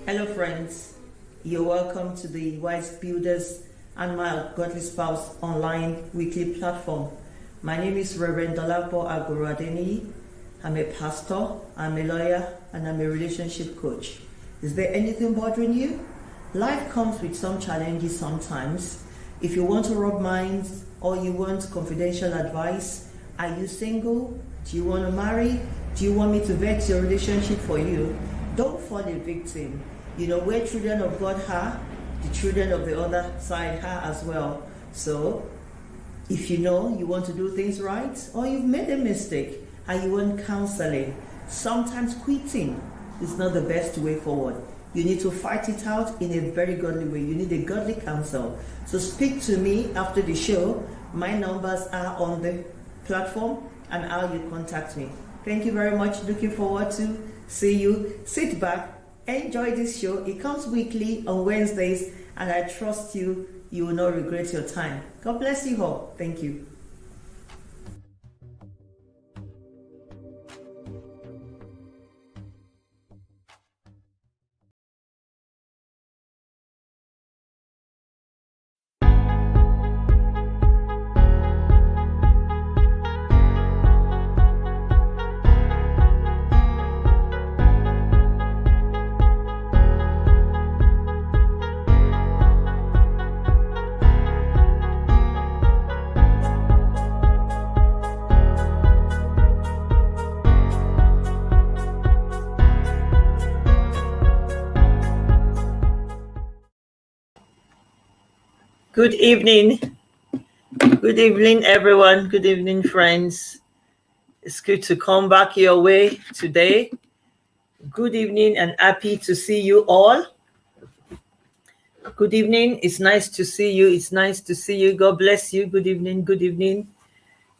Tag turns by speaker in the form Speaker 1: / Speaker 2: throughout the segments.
Speaker 1: Hello, friends. You're welcome to the Wise Builders and My Godly Spouse online weekly platform. My name is Reverend Dolapo Agoradeni. I'm a pastor, I'm a lawyer, and I'm a relationship coach. Is there anything bothering you? Life comes with some challenges sometimes. If you want to rub minds or you want confidential advice, are you single? Do you want to marry? Do you want me to vet your relationship for you? Don't fall a victim. You know, where children of God are, the children of the other side are as well. So, if you know you want to do things right, or you've made a mistake and you want counseling, sometimes quitting is not the best way forward. You need to fight it out in a very godly way. You need a godly counsel. So speak to me after the show. My numbers are on the platform and how you contact me. Thank you very much. Looking forward to see you. Sit back. Enjoy this show. It comes weekly on Wednesdays, and I trust you will not regret your time. God bless you all. Thank you. Good evening. Good evening, everyone. Good evening, friends. It's good to come back your way today. Good evening and happy to see you all. Good evening. It's nice to see you. It's nice to see you. God bless you. Good evening. Good evening.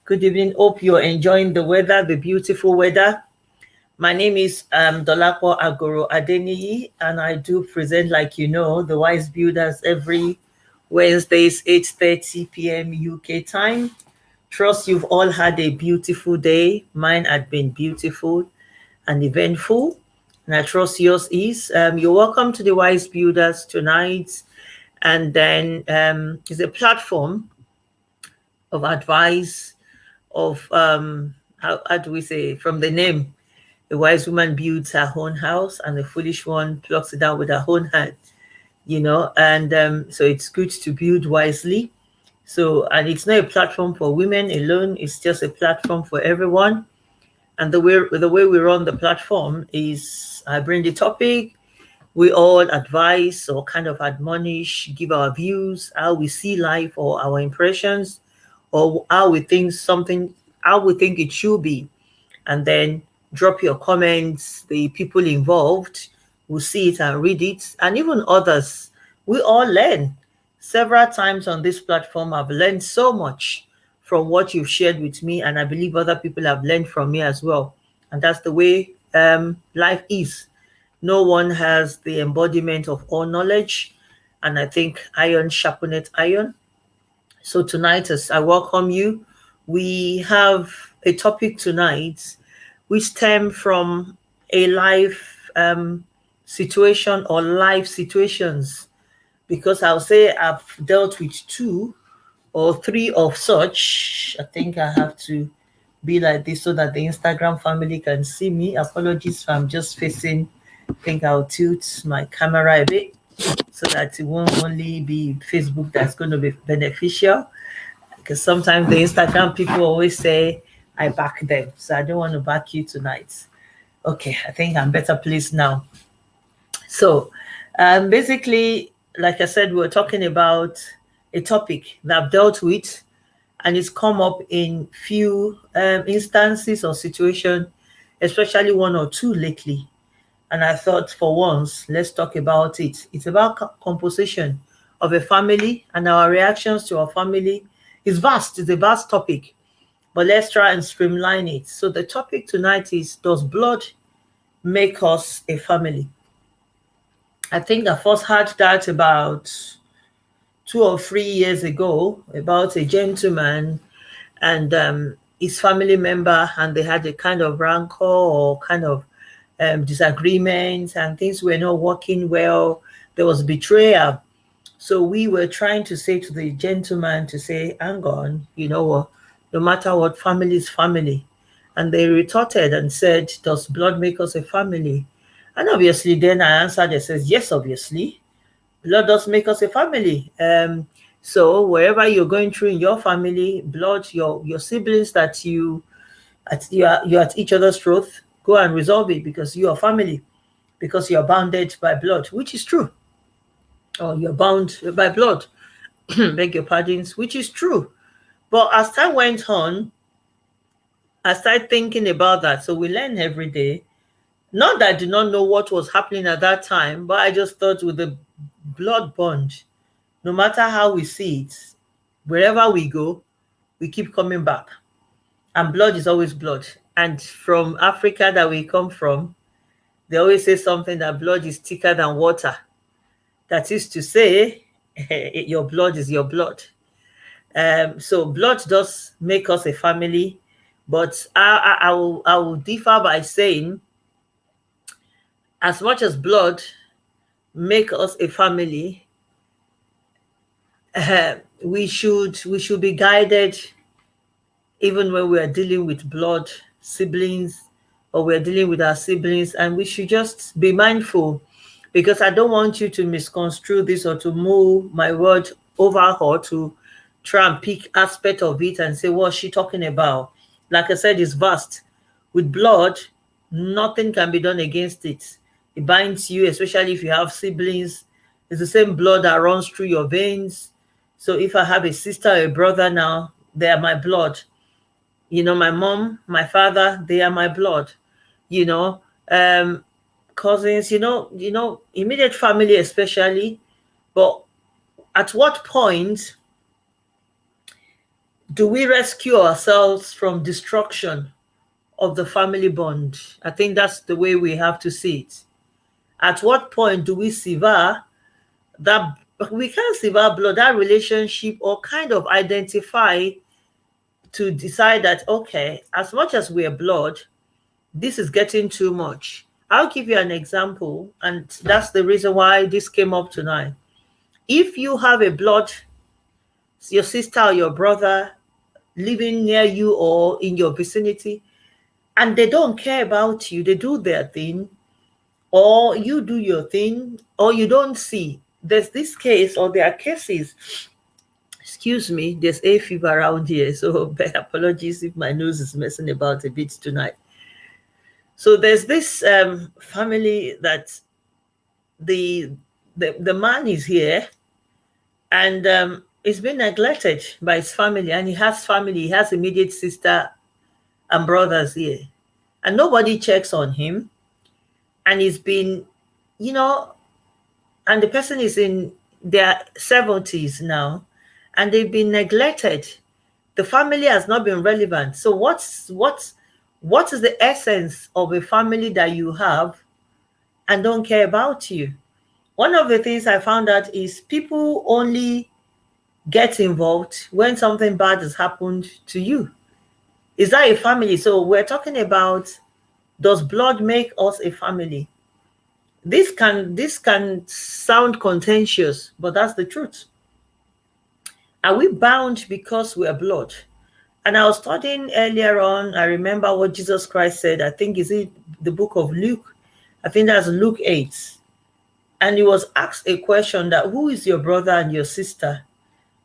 Speaker 1: Good evening. Hope you're enjoying the weather, the beautiful weather. My name is Dolapo Agoro Adeniyi, and I do present, like you know, the Wise Builders every Wednesdays, 8:30 p.m. UK time. Trust you've all had a beautiful day. Mine had been beautiful and eventful, and I trust yours is. You're welcome to the Wise Builders tonight, and then it's a platform of advice, of how do we say, from the name, the wise woman builds her own house and the foolish one plucks it down with her own hand, you know, and so it's good to build wisely. So, and it's not a platform for women alone, it's just a platform for everyone. And the way we run the platform is I bring the topic, we all advise or kind of admonish, give our views, how we see life or our impressions, or how we think it should be. And then drop your comments. The people involved will see it and read it, and even others. We all learn. Several times on this platform, I've learned so much from what you've shared with me, and I believe other people have learned from me as well. And that's the way life is. No one has the embodiment of all knowledge, and I think iron sharpeneth iron. So tonight, as I welcome you, we have a topic tonight which stem from a life situation or life situations, because I'll say I've dealt with 2 or 3 of such. I think I have to be like this so that the Instagram family can see me. Apologies if I'm just facing, I think I'll tilt my camera a bit so that it won't only be Facebook that's going to be beneficial, because sometimes the Instagram people always say I back them. So I don't want to back you tonight. Okay, I think I'm better pleased now. So basically, like I said, we're talking about a topic that I've dealt with, and it's come up in few instances or situations, especially 1 or 2 lately. And I thought for once, let's talk about it. It's about composition of a family and our reactions to our family. It's vast. It's a vast topic, but let's try and streamline it. So the topic tonight is, does blood make us a family? I think I first heard that about 2 or 3 years ago, about a gentleman and his family member, and they had a kind of rancor or kind of disagreements and things were not working well. There was betrayal. So we were trying to say to the gentleman to say, hang on, you know what, no matter what, family is family. And they retorted and said, does blood make us a family? And obviously then I answered and says, yes, obviously, blood does make us a family. So wherever you're going through in your family, blood, your siblings that you're at each other's throat, go and resolve it because you are family, because you're bounded by blood, which is true. Or you're bound by blood, beg your pardons, which is true. But as time went on, I started thinking about that. So we learn every day. Not that I did not know what was happening at that time, but I just thought with the blood bond, no matter how we see it, wherever we go, we keep coming back. And blood is always blood. And from Africa that we come from, they always say something that blood is thicker than water. That is to say, your blood is your blood. So blood does make us a family, but I will differ by saying, as much as blood make us a family, we should be guided even when we are dealing with blood siblings or we're dealing with our siblings, and we should just be mindful, because I don't want you to misconstrue this or to move my word over or to try and pick aspect of it and say, what's she talking about? Like I said, it's vast. With blood, nothing can be done against it. It binds you, especially if you have siblings. It's the same blood that runs through your veins. So if I have a sister or a brother now, they are my blood. You know, my mom, my father, they are my blood. You know, cousins, you know, immediate family especially. But at what point do we rescue ourselves from destruction of the family bond? I think that's the way we have to see it. At what point do we sever that? We can't sever blood, that relationship, or kind of identify to decide that, okay, as much as we're blood, this is getting too much. I'll give you an example, and that's the reason why this came up tonight. If you have a blood, your sister or your brother living near you or in your vicinity, and they don't care about you, they do their thing, or you do your thing, or you don't see. There's this case, or there are cases, excuse me, there's a fever around here, so apologies if my nose is messing about a bit tonight. So there's this family that the man is here, and he's been neglected by his family, and he has family, he has immediate sister and brothers here, and nobody checks on him. And he's been, you know, and the person is in their 70s now, and they've been neglected. The family has not been relevant. So what is the essence of a family that you have and don't care about you? One of the things I found out is people only get involved when something bad has happened to you. Is that a family? So we're talking about, does blood make us a family? This can sound contentious, but that's the truth. Are we bound because we are blood? And I was studying earlier on, I remember what Jesus Christ said, I think is it the book of Luke, I think that's Luke 8. And he was asked a question that, who is your brother and your sister?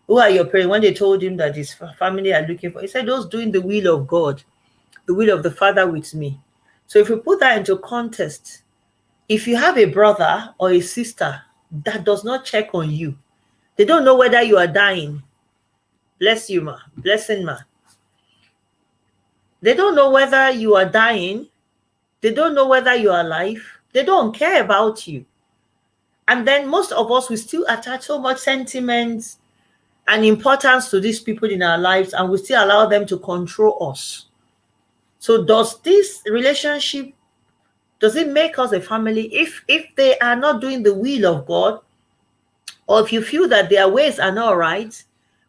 Speaker 1: Who are your parents? When they told him that his family are looking for, he said, those doing the will of God, the will of the Father with me. So if we put that into context, if you have a brother or a sister that does not check on you, they don't know whether you are dying. Bless you, ma. Blessing, ma. They don't know whether you are dying. They don't know whether you are alive. They don't care about you. And then most of us, we still attach so much sentiment and importance to these people in our lives, and we still allow them to control us. So does this relationship, does it make us a family? If they are not doing the will of God, or if you feel that their ways are not right,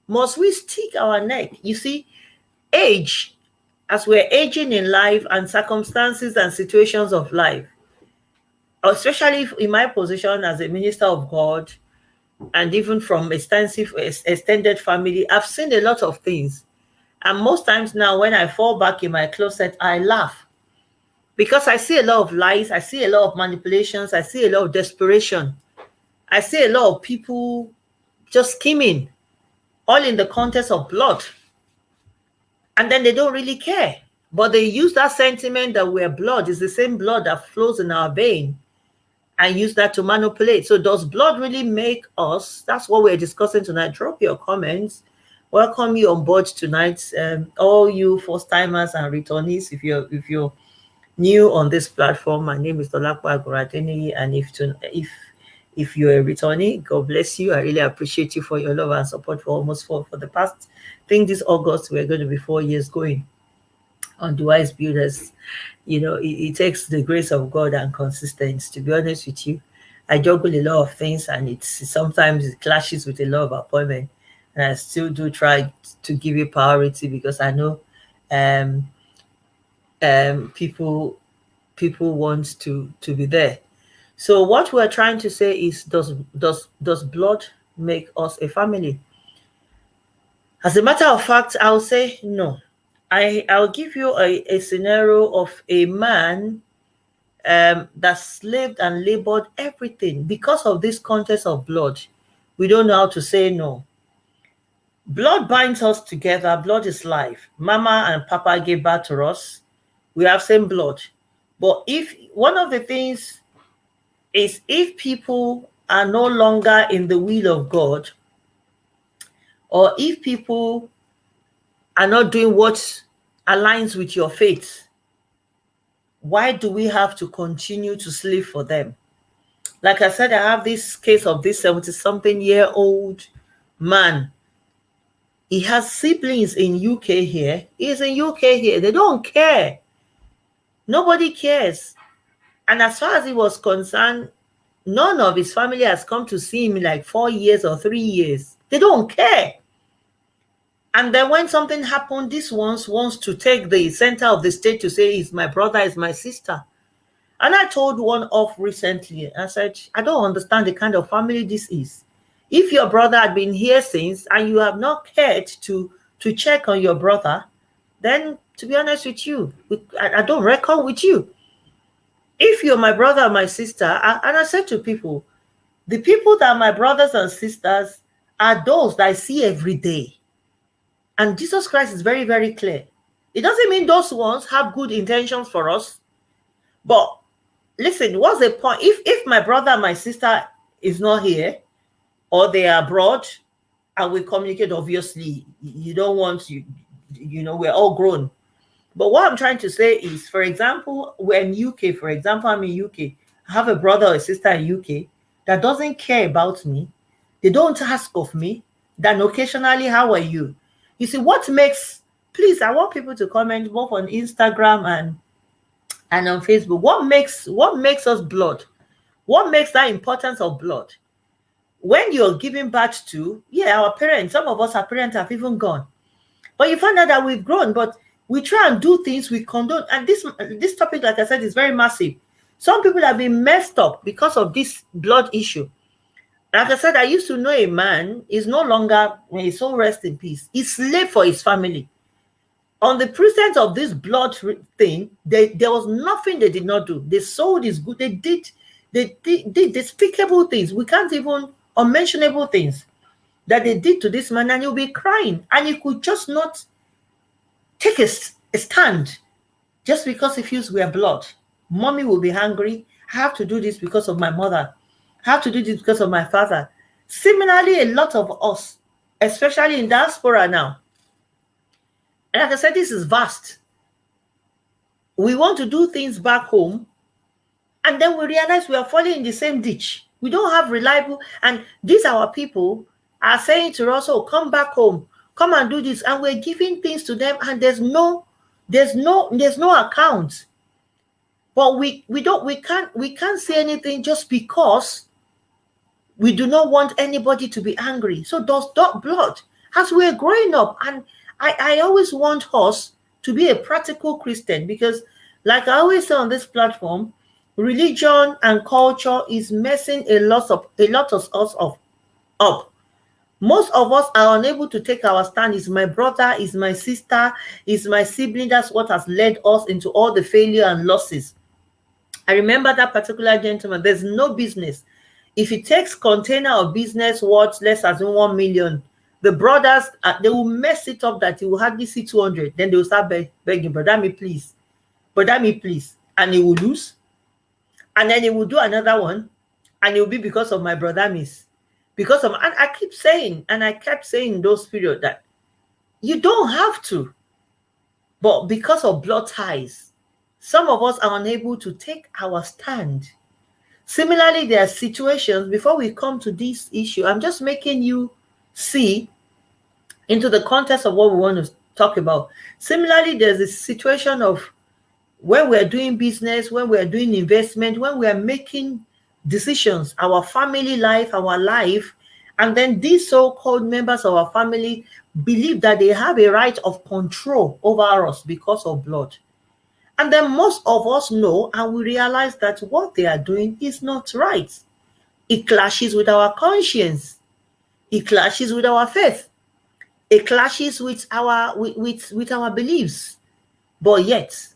Speaker 1: must we stick our neck? You see, age, as we're aging in life and circumstances and situations of life, especially in my position as a minister of God, and even from extended family, I've seen a lot of things. And most times now, when I fall back in my closet, I laugh because I see a lot of lies, I see a lot of manipulations, I see a lot of desperation, I see a lot of people just scheming, all in the context of blood. And then they don't really care. But they use that sentiment that we're blood, is the same blood that flows in our vein, and use that to manipulate. So does blood really make us? That's what we're discussing tonight. Drop your comments. Welcome you on board tonight. All you first timers and returnees, if you're new on this platform, my name is Dolakwa Agoradeni, and if you're a returnee, God bless you. I really appreciate you for your love and support for the past, I think this August we're going to be 4 years going on the Wise Builders. It takes the grace of God and consistency. To be honest with you, I juggle a lot of things, and sometimes it clashes with a lot of appointment, and I still do try to give it priority because I know people want to be there. So what we're trying to say is, does blood make us a family? As a matter of fact, I'll say no. I'll give you a scenario of a man that slaved and labored everything because of this contest of blood. We don't know how to say no. Blood binds us together. Blood is life. Mama and Papa gave birth to us. We have same blood. But if one of the things is, if people are no longer in the will of God, or if people are not doing what aligns with your faith, why do we have to continue to slave for them? Like I said, I have this case of this 70-something-year-old man. He has siblings in UK here. He's in UK here. They don't care. Nobody cares. And as far as he was concerned, none of his family has come to see him in like 4 years or 3 years. They don't care. And then when something happened, this one wants to take the center of the stage to say, he's my brother, is my sister. And I told one off recently, I said, I don't understand the kind of family this is. If your brother had been here since and you have not cared to check on your brother, then to be honest with you, I don't reckon with you. If you're my brother or my sister, and I said to people, the people that are my brothers and sisters are those that I see every day. And Jesus Christ is very, very clear. It doesn't mean those ones have good intentions for us. But listen, what's the point? If my brother and my sister is not here, or they are abroad, and we communicate, obviously, you don't want we're all grown. But what I'm trying to say is, for example, we're in UK, for example, I'm in UK. I have a brother or a sister in UK that doesn't care about me. They don't ask of me. Then occasionally, how are you? You see, what makes, please, I want people to comment both on Instagram and on Facebook. What makes us blood? What makes that importance of blood? When you're giving birth to, our parents, some of us, our parents have even gone. But you find out that we've grown, but we try and do things we condone. And this topic, like I said, is very massive. Some people have been messed up because of this blood issue. Like I said, I used to know a man, is no longer, when he's so rest in peace, he slaved for his family. On the pretense of this blood thing, there was nothing they did not do. They sold his good. They did despicable things. We can't even, unmentionable things that they did to this man, and he'll be crying. And he could just not take a stand just because he feels we are blood. Mommy will be hungry. I have to do this because of my mother. I have to do this because of my father. Similarly, a lot of us, especially in diaspora now, and like I said, this is vast. We want to do things back home, and then we realize we are falling in the same ditch. We don't have reliable, and these our people are saying to us, oh, come back home, come and do this, and we're giving things to them, and there's no account. But we can't say anything just because we do not want anybody to be angry. So does that blood, as we're growing up, and I always want us to be a practical Christian, because like I always say on this platform, religion and culture is messing a lot of us up. Most of us are unable to take our stand. Is my brother, is my sister, is my sibling. That's what has led us into all the failure and losses. I remember that particular gentleman. There's no business. If it takes container of business worth less than 1 million, the brothers, they will mess it up that you will hardly see 200. Then they will start begging, brother me please, and he will lose. And then he will do another one, and it will be because of my brother miss. Because of, and I keep saying, and I kept saying in those periods that you don't have to, but because of blood ties, some of us are unable to take our stand. Similarly, there are situations, before we come to this issue, I'm just making you see into the context of what we want to talk about. Similarly, there's a situation of when we're doing business, when we're doing investment, when we're making decisions, our family life, our life, and then these so-called members of our family believe that they have a right of control over us because of blood. And then most of us know and we realize that what they are doing is not right. It clashes with our conscience. It clashes with our faith. It clashes with our beliefs. But yet,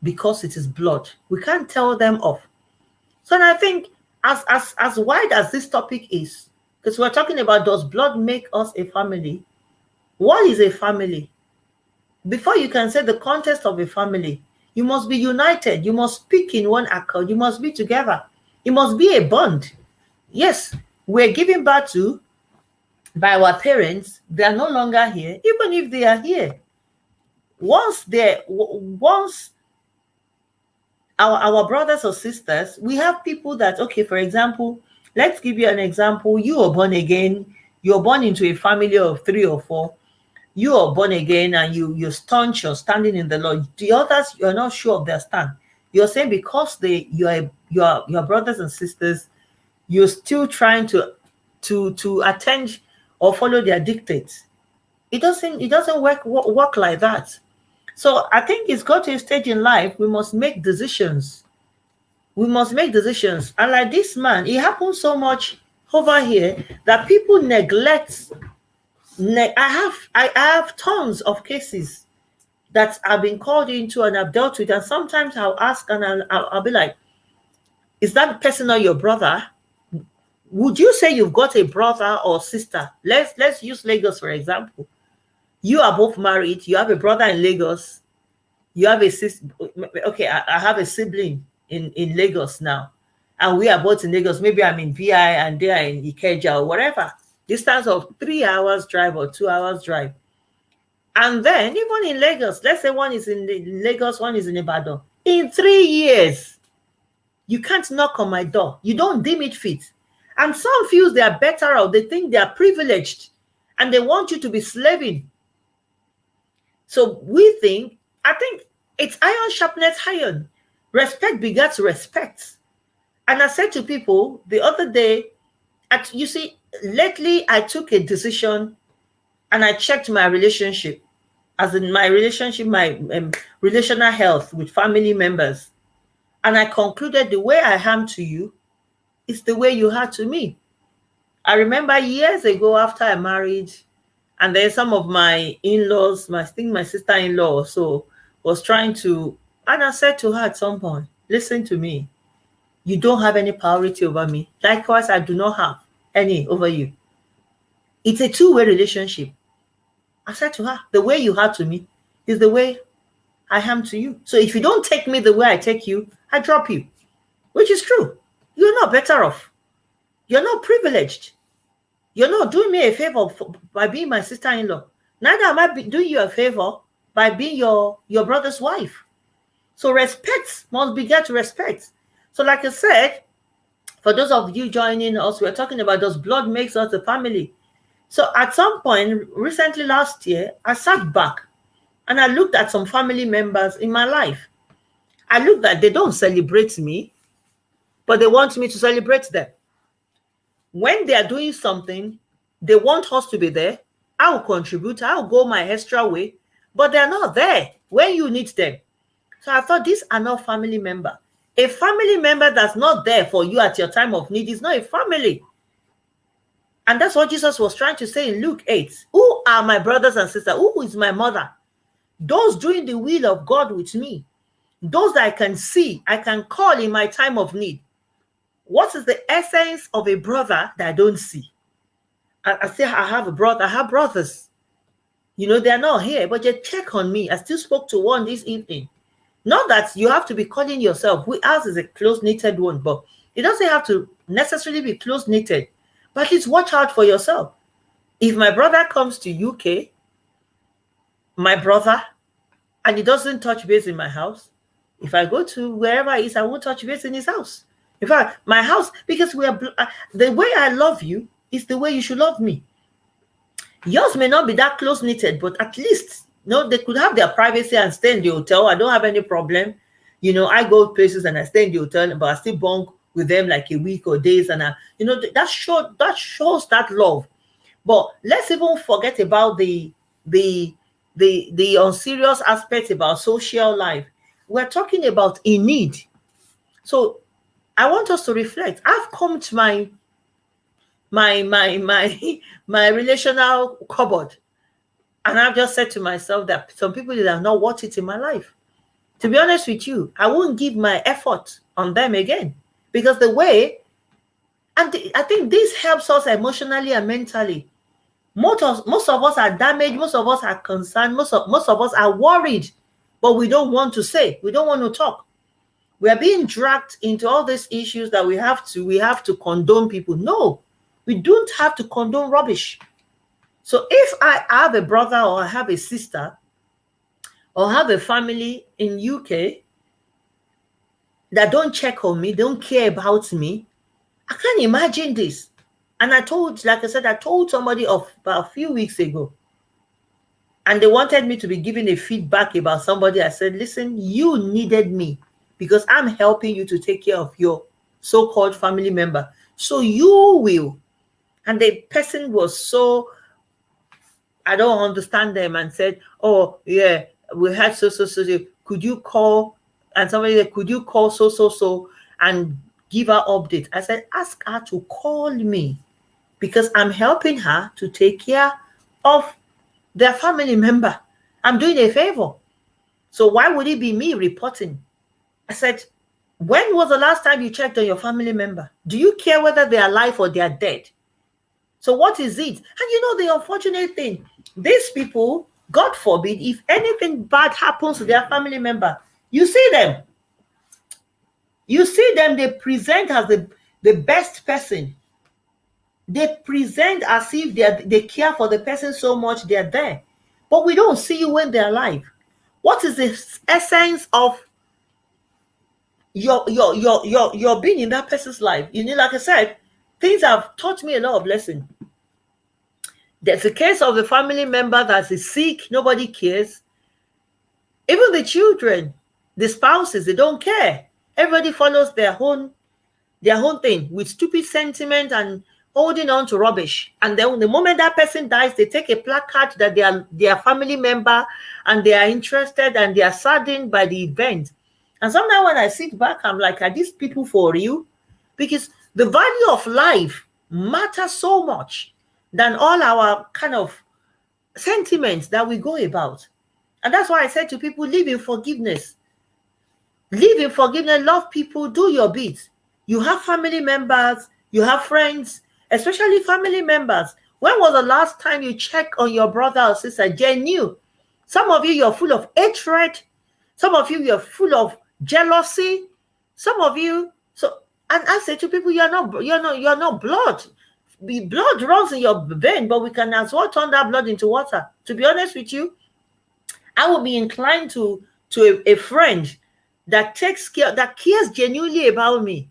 Speaker 1: because it is blood, we can't tell them off. So I think as wide as this topic is, because we're talking about, does blood make us a family? What is a family? Before you can say the context of a family, you must be united. You must speak in one accord. You must be together. It must be a bond. Yes, we're giving birth to by our parents. They are no longer here, even if they are here. Once our brothers or sisters, we have people that, okay, for example, let's give you an example. You are born again. You're born into a family of 3 or 4. You are born again and you're staunch, you're standing in the Lord. The others, you're not sure of their stand. You're saying because your brothers and sisters, you're still trying to attend or follow their dictates. It doesn't work like that. So I think it's got to a stage in life we must make decisions. We must make decisions. And like this man, it happens so much over here that people neglect. I have tons of cases that I've been called into and I've dealt with, and sometimes I'll ask and I'll be like, is that person not your brother? Would you say you've got a brother or sister? Let's use Lagos for example. You are both married. You have a brother in Lagos. You have a sister. Okay, I have a sibling in Lagos now, and we are both in Lagos. Maybe I'm in VI and they are in Ikeja or whatever. Distance of 3 hours drive or 2 hours drive. And then even in Lagos, let's say one is in Lagos, one is in Ibadan. In 3 years, you can't knock on my door. You don't deem it fit. And some feel they are better off. They think they are privileged and they want you to be slaving. So I think it's iron sharpness iron. Respect begets respect. And I said to people the other day, you see, lately I took a decision and I checked my relationship, as in my relationship, my relational health with family members. And I concluded the way I am to you is the way you are to me. I remember years ago after I married, and then some of my in-laws, I think my sister-in-law also was trying to, and I said to her at some point, listen to me. You don't have any priority over me. Likewise, I do not have any over you. It's a two-way relationship. I said to her, the way you are to me is the way I am to you. So if you don't take me the way I take you, I drop you, which is true. You're not better off. You're not privileged. You're not doing me a favor by being my sister-in-law. Neither am I doing you a favor by being your brother's wife. So respect must beget respect. So like I said, for those of you joining us, we're talking about, does blood makes us a family? So at some point, recently last year, I sat back and I looked at some family members in my life. I looked at, they don't celebrate me, but they want me to celebrate them. When they are doing something, they want us to be there. I will contribute. I will go my extra way, but they're not there when you need them. So I thought, these are not family members. A family member that's not there for you at your time of need is not a family. And that's what Jesus was trying to say in Luke 8. Who are my brothers and sisters? Who is my mother? Those doing the will of God with me. Those that I can see, I can call in my time of need. What is the essence of a brother that I don't see? I say I have a brother, I have brothers. You know, they're not here, but they check on me. I still spoke to one this evening. Not that you have to be calling yourself. Ours is a close-knitted one, but it doesn't have to necessarily be close-knitted. But at least watch out for yourself. If my brother comes to UK, my brother, and he doesn't touch base in my house, if I go to wherever he is, I won't touch base in his house. In fact, my house, because we are the way I love you is the way you should love me. Yours may not be that close-knitted, but at least, they could have their privacy and stay in the hotel. I don't have any problem. I go places and I stay in the hotel, but I still bunk with them like a week or days, and that shows that love. But let's even forget about the unserious aspects about social life. We're talking about in need. So I want us to reflect. I've come to my relational cupboard, and I've just said to myself that some people that are not worth it in my life. To be honest with you, I won't give my effort on them again, because the way, and I think this helps us emotionally and mentally. Most of us are damaged. Most of us are concerned. Most of us are worried, but we don't want to say. We don't want to talk. We are being dragged into all these issues that we have to condone people. No, we don't have to condone rubbish. So if I have a brother or I have a sister or have a family in UK that don't check on me, don't care about me, I can't imagine this. And I told somebody about a few weeks ago, and they wanted me to be giving a feedback about somebody. I said, listen, you needed me because I'm helping you to take care of your so-called family member. So you will. And the person was so, I don't understand them, and said, oh, yeah, we had so. Could you call? And somebody said, could you call so and give her update? I said, ask her to call me, because I'm helping her to take care of their family member. I'm doing a favor. So why would it be me reporting? I said, when was the last time you checked on your family member? Do you care whether they are alive or they are dead? So what is it? And the unfortunate thing, these people, God forbid, if anything bad happens to their family member, you see them. They present as the best person. They present as if they care for the person so much they're there. But we don't see you when they're alive. What is the essence of your being in that person's life? Like I said, things have taught me a lot of lessons. There's a case of a family member that is sick, nobody cares. Even the children, the spouses, they don't care. Everybody follows their own thing with stupid sentiment and holding on to rubbish. And then the moment that person dies, they take a placard that they are their family member and they are interested and they are saddened by the event. And sometimes when I sit back, I'm like, are these people for real? Because the value of life matters so much than all our kind of sentiments that we go about. And that's why I said to people, live in forgiveness. Live in forgiveness, love people, do your bit. You have family members, you have friends, especially family members. When was the last time you checked on your brother or sister? Genuine. Some of you're full of hatred. Some of you're full of jealousy. Some of you. And I say to people, you're not blood. The blood runs in your vein, but we can as well turn that blood into water. To be honest with you, I would be inclined to a friend that takes care, that cares genuinely about me,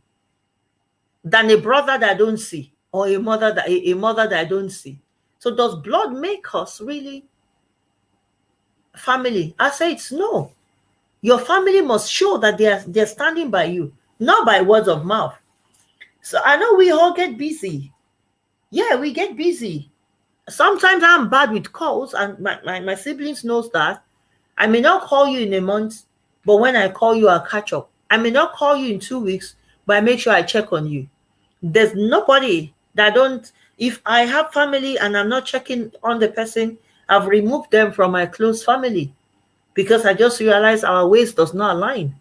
Speaker 1: than a brother that I don't see, or a mother that I don't see. So does blood make us really family? I say it's no. Your family must show that they're standing by you, not by words of mouth. So I know we all get busy. Yeah, we get busy. Sometimes I'm bad with calls, and my siblings knows that. I may not call you in a month, but when I call you, I'll catch up. I may not call you in 2 weeks, but I make sure I check on you. There's nobody that don't, if I have family and I'm not checking on the person, I've removed them from my close family because I just realized our ways does not align.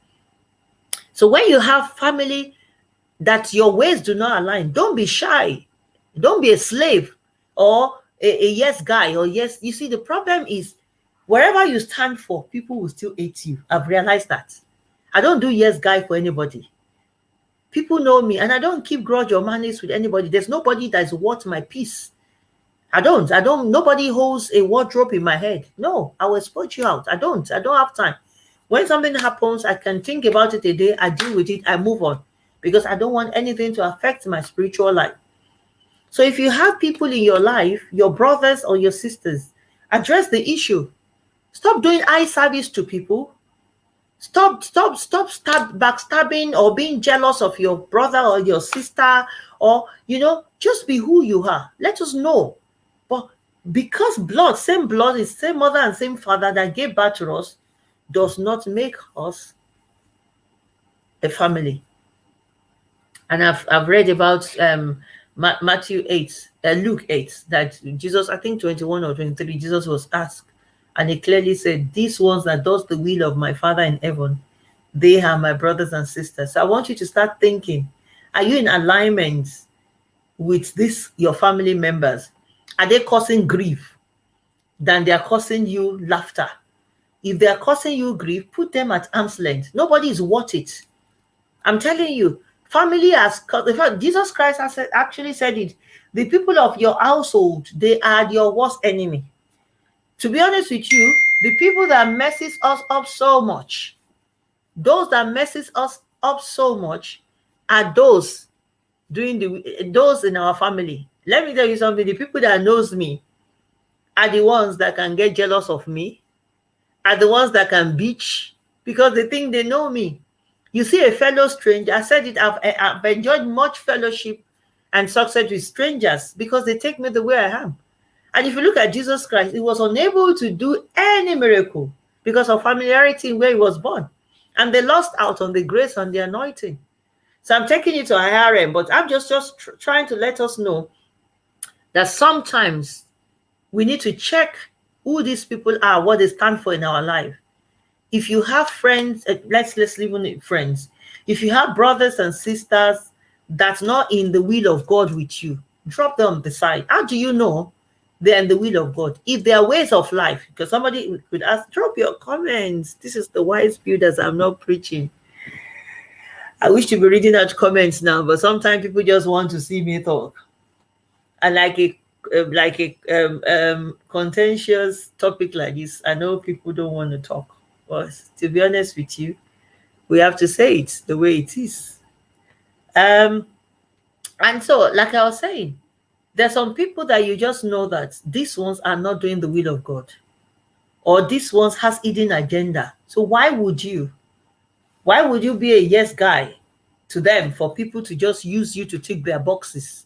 Speaker 1: So when you have family that your ways do not align, don't be shy. Don't be a slave or a yes guy or yes. You see, the problem is wherever you stand for, people will still hate you. I've realized that. I don't do yes guy for anybody. People know me, and I don't keep grudge or malice with anybody. There's nobody that's worth my peace. I don't. Nobody holds a wardrobe in my head. No, I will export you out. I don't have time. When something happens, I can think about it a day, I deal with it, I move on, because I don't want anything to affect my spiritual life. So if you have people in your life, your brothers or your sisters, address the issue. Stop doing eye service to people. Stop backstabbing or being jealous of your brother or your sister, or just be who you are. Let us know. But because same blood is same mother and same father that gave birth to us, does not make us a family. And I've read about Matthew 8, Luke 8, that Jesus, I think 21 or 23, Jesus was asked, and he clearly said, these ones that does the will of my Father in heaven, they are my brothers and sisters. So I want you to start thinking, are you in alignment with your family members? Are they causing grief than they are causing you laughter? If they are causing you grief, put them at arm's length. Nobody is worth it. I'm telling you, family has, in fact, Jesus Christ has actually said it. The people of your household, they are your worst enemy. To be honest with you, the people that messes us up so much, those that messes us up so much are those in our family. Let me tell you something. The people that knows me are the ones that can get jealous of me, are the ones that can bitch because they think they know me. You see a fellow stranger, I said it, I've enjoyed much fellowship and success with strangers because they take me the way I am. And if you look at Jesus Christ, he was unable to do any miracle because of familiarity in where he was born. And they lost out on the grace and the anointing. So I'm taking you to a higher end, but I'm just trying to let us know that sometimes we need to check who these people are, what they stand for in our life. If you have friends, let's leave on friends. If you have brothers and sisters that's not in the will of God with you, drop them on the side. How do you know they're in the will of God? If their ways of life, because somebody could ask, drop your comments. This is the wise builders. I'm not preaching. I wish to be reading out comments now, but sometimes people just want to see me talk. And like a contentious topic like this, I know people don't want to talk. But to be honest with you, we have to say it the way it is. And so, like I was saying, there's some people that you just know that these ones are not doing the will of God, or these ones has hidden agenda. So why would you be a yes guy to them for people to just use you to tick their boxes?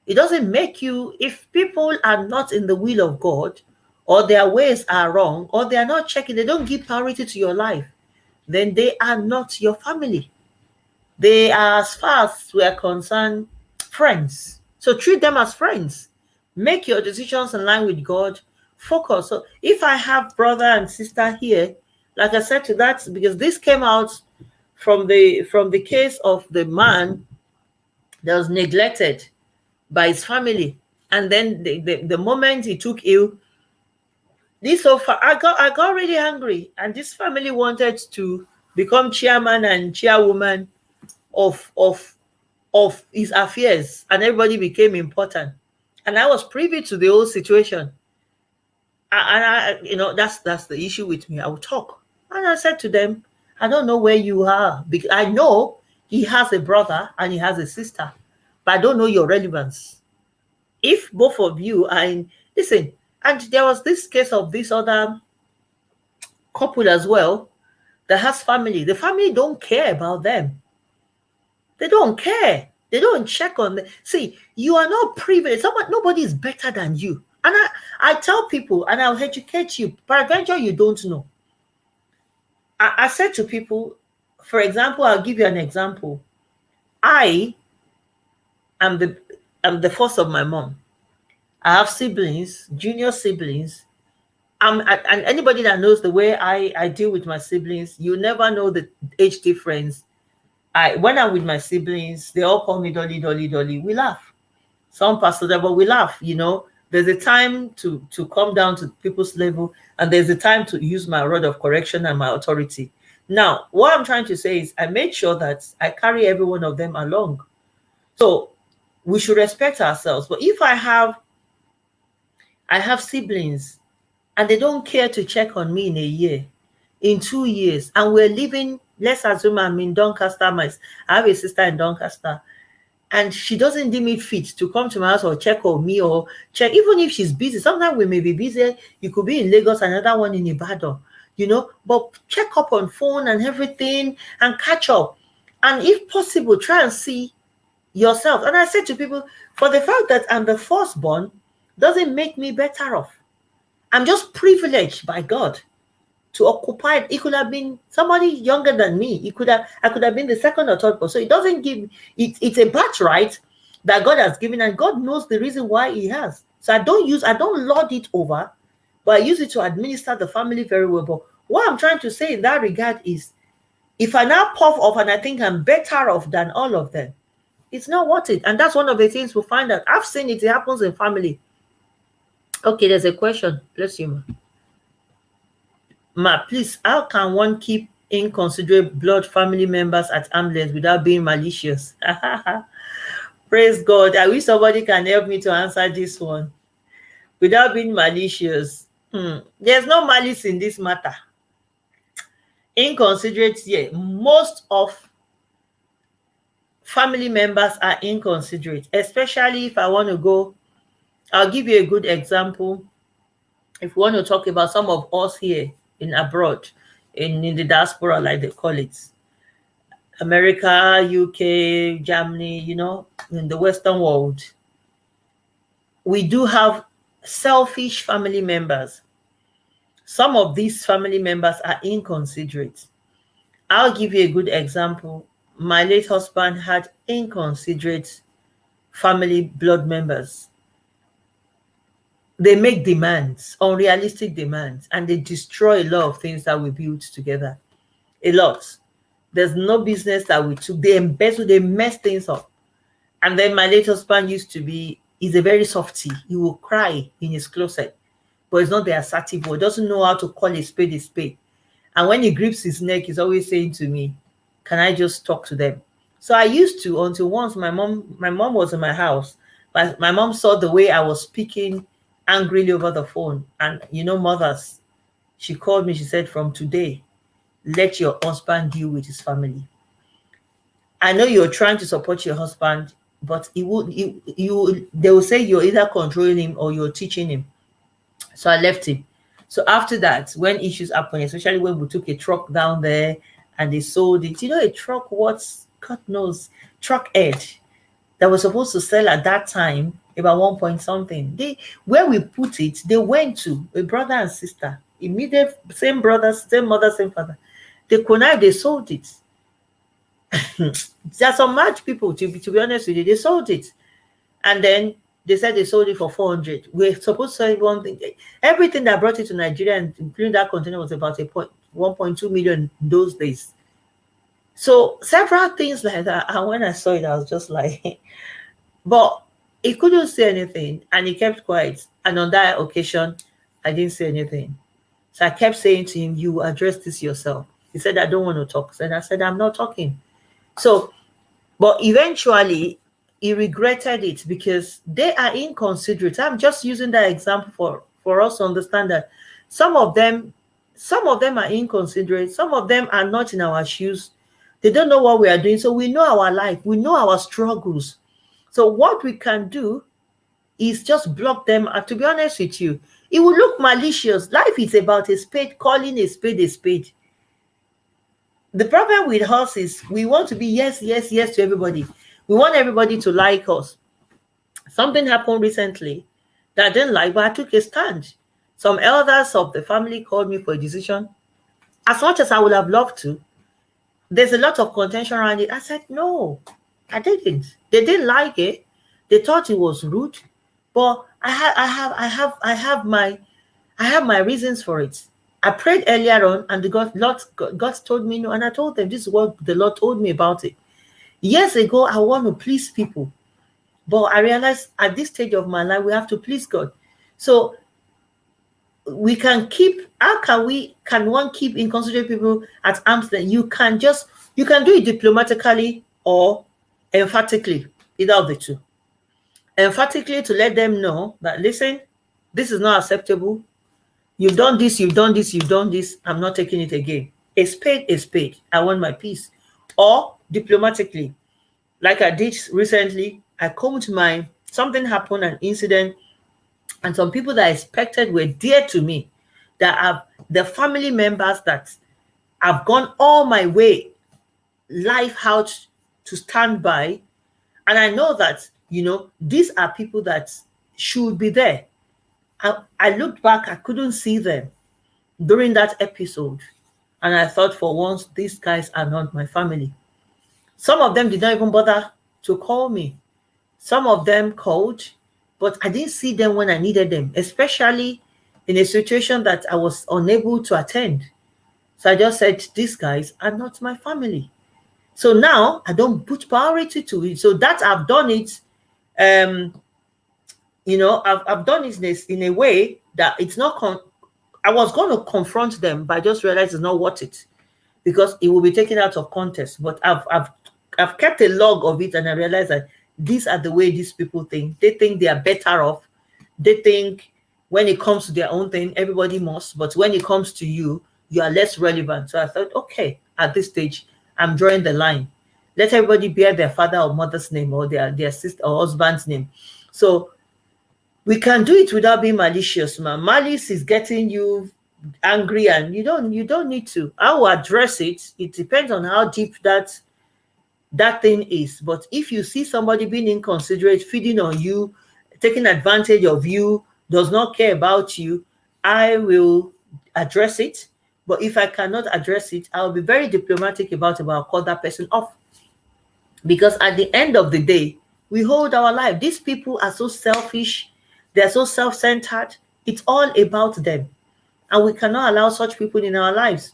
Speaker 1: It doesn't make you, if people are not in the will of God, or their ways are wrong, or they are not checking, they don't give priority to your life, then they are not your family. They are, as far as we are concerned, friends. So treat them as friends. Make your decisions in line with God. Focus. So if I have brother and sister here, like I said to that, because this came out from the case of the man that was neglected by his family, and then the moment he took ill, I got really angry, and this family wanted to become chairman and chairwoman of his affairs, and everybody became important. And I was privy to the whole situation. And that's the issue with me. I will talk, and I said to them, I don't know where you are, because I know he has a brother and he has a sister, but I don't know your relevance. If both of you are in, listen, and there was this case of this other couple as well that has family. The family don't care about them. They don't care. They don't check on them. See, you are not privileged. Nobody is better than you. And I tell people, and I'll educate you, peradventure you don't know. I said to people, For example, I'll give you an example. I am the first of my mom. I have siblings, junior siblings. And anybody that knows the way I deal with my siblings, you never know the age difference. When I'm with my siblings, they all call me Dolly, Dolly, Dolly. We laugh. Some pastor, but we laugh. There's a time to come down to people's level, and there's a time to use my rod of correction and my authority. Now, what I'm trying to say is I made sure that I carry every one of them along. So we should respect ourselves. But if I have siblings and they don't care to check on me in a year, in 2 years, and we're living, let's assume I'm in Doncaster, I have a sister in Doncaster, and she doesn't deem it fit to come to my house or check on me or check, even if she's busy. Sometimes we may be busy. You could be in Lagos, another one in Ibadan, but check up on phone and everything and catch up. And if possible, try and see yourself. And I said to people, for the fact that I'm the firstborn doesn't make me better off. I'm just privileged by God to occupy it. It could have been somebody younger than me. I could have been the second or third person. So it doesn't give it's a birthright that God has given, and God knows the reason why He has. So I don't lord it over, but I use it to administer the family very well. But what I'm trying to say in that regard is, if I now puff off and I think I'm better off than all of them, it's not worth it. And that's one of the things we find out. I've seen it happens in family. Okay, there's a question. Bless you, Ma, please, how can one keep inconsiderate blood family members at arm's length without being malicious? Praise God. I wish somebody can help me to answer this one. Without being malicious. There's no malice in this matter. Inconsiderate, yeah. Most of family members are inconsiderate, especially if I want to go. I'll give you a good example. If we want to talk about some of us here in abroad, in the diaspora, like they call it, America, UK, Germany, in the Western world, we do have selfish family members. Some of these family members are inconsiderate. I'll give you a good example. My late husband had inconsiderate family blood members. They make demands, unrealistic demands, and they destroy a lot of things that we built together. A lot. There's no business that we took. They embezzle, they mess things up. And then my late husband he's a very softy. He will cry in his closet, but he's not the assertive one. He doesn't know how to call a spade a spade. And when he grips his neck, he's always saying to me, can I just talk to them? So I used to, until once my mom was in my house. My mom saw the way I was speaking angrily over the phone. And mothers, she called me, she said, from today, let your husband deal with his family. I know you're trying to support your husband, but they will say you're either controlling him or you're teaching him. So I left him. So after that, when issues happened, especially when we took a truck down there and they sold it, a truck, God knows, truck edge that was supposed to sell at that time about 1 point something. Where we put it, they went to a brother and sister, immediate, same brothers, same mother, same father. They connived, they sold it. There are some mad people, to be honest with you, they sold it. And then they said they sold it for 400. We're supposed to sell one thing. Everything that brought it to Nigeria, including that container, was about 1.2 million in those days. So several things like that. And when I saw it, I was just like, but he couldn't say anything and he kept quiet. And on that occasion, I didn't say anything. So I kept saying to him, you address this yourself. He said, I don't want to talk. And I said, I'm not talking. So, but eventually he regretted it because they are inconsiderate. I'm just using that example for us to understand that some of them are inconsiderate. Some of them are not in our shoes. They don't know what we are doing. So we know our life. We know our struggles. So what we can do is just block them. And to be honest with you, it will look malicious. Life is about a spade, calling a spade a spade. The problem with us is we want to be yes, yes, yes to everybody. We want everybody to like us. Something happened recently that I didn't like, but I took a stand. Some elders of the family called me for a decision. As much as I would have loved to, there's a lot of contention around it. I said, no, I didn't. They didn't like it. They thought it was rude, but I have my reasons for it. I prayed earlier on, and God told me no, and I told them this is what the Lord told me about it. Years ago, I want to please people, but I realized at this stage of my life, we have to please God. So we can keep. How can one keep in considerate people at arm's length? You can do it diplomatically or emphatically, either of the two. Emphatically, to let them know that, listen, this is not acceptable. You've done this, you've done this, you've done this. I'm not taking it again. A spade is spade. I want my peace. Or diplomatically, like I did recently, I combed something happened, an incident, and some people that I expected were dear to me, that have the family members that have gone all my way, life out to stand by. And I know that, these are people that should be there. I looked back, I couldn't see them during that episode. And I thought, for once, these guys are not my family. Some of them did not even bother to call me. Some of them called, but I didn't see them when I needed them, especially in a situation that I was unable to attend. So I just said, these guys are not my family. So now I don't put priority to it. So that I've done it, I've done it in a way that it's not. I was going to confront them, but I just realized it's not worth it because it will be taken out of context. But I've kept a log of it, and I realized that these are the way these people think. They think they are better off. They think when it comes to their own thing, everybody must. But when it comes to you, you are less relevant. So I thought, okay, at this stage, I'm drawing the line. Let everybody bear their father or mother's name or their sister or husband's name. So we can do it without being malicious, man. Malice is getting you angry, and you don't need to. I will address it. It depends on how deep that thing is. But if you see somebody being inconsiderate, feeding on you, taking advantage of you, does not care about you, I will address it. But if I cannot address it, I'll be very diplomatic about it. I'll call that person off. Because at the end of the day, we hold our life. These people are so selfish. They're so self-centered. It's all about them. And we cannot allow such people in our lives.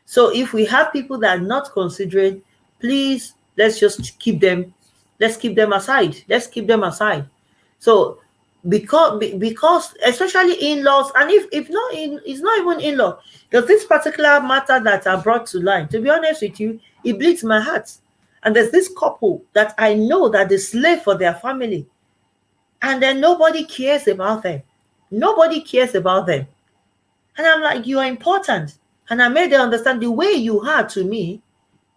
Speaker 1: So if we have people that are not considerate, please, let's just keep them. Let's keep them aside. Let's keep them aside. So because especially in-laws, and if not it's not even in-law, because this particular matter that I brought to light, to be honest with you, it bleeds my heart. And there's this couple that I know that they slave for their family, and then nobody cares about them. Nobody cares about them. And I'm like, you are important. And I made them understand the way you are to me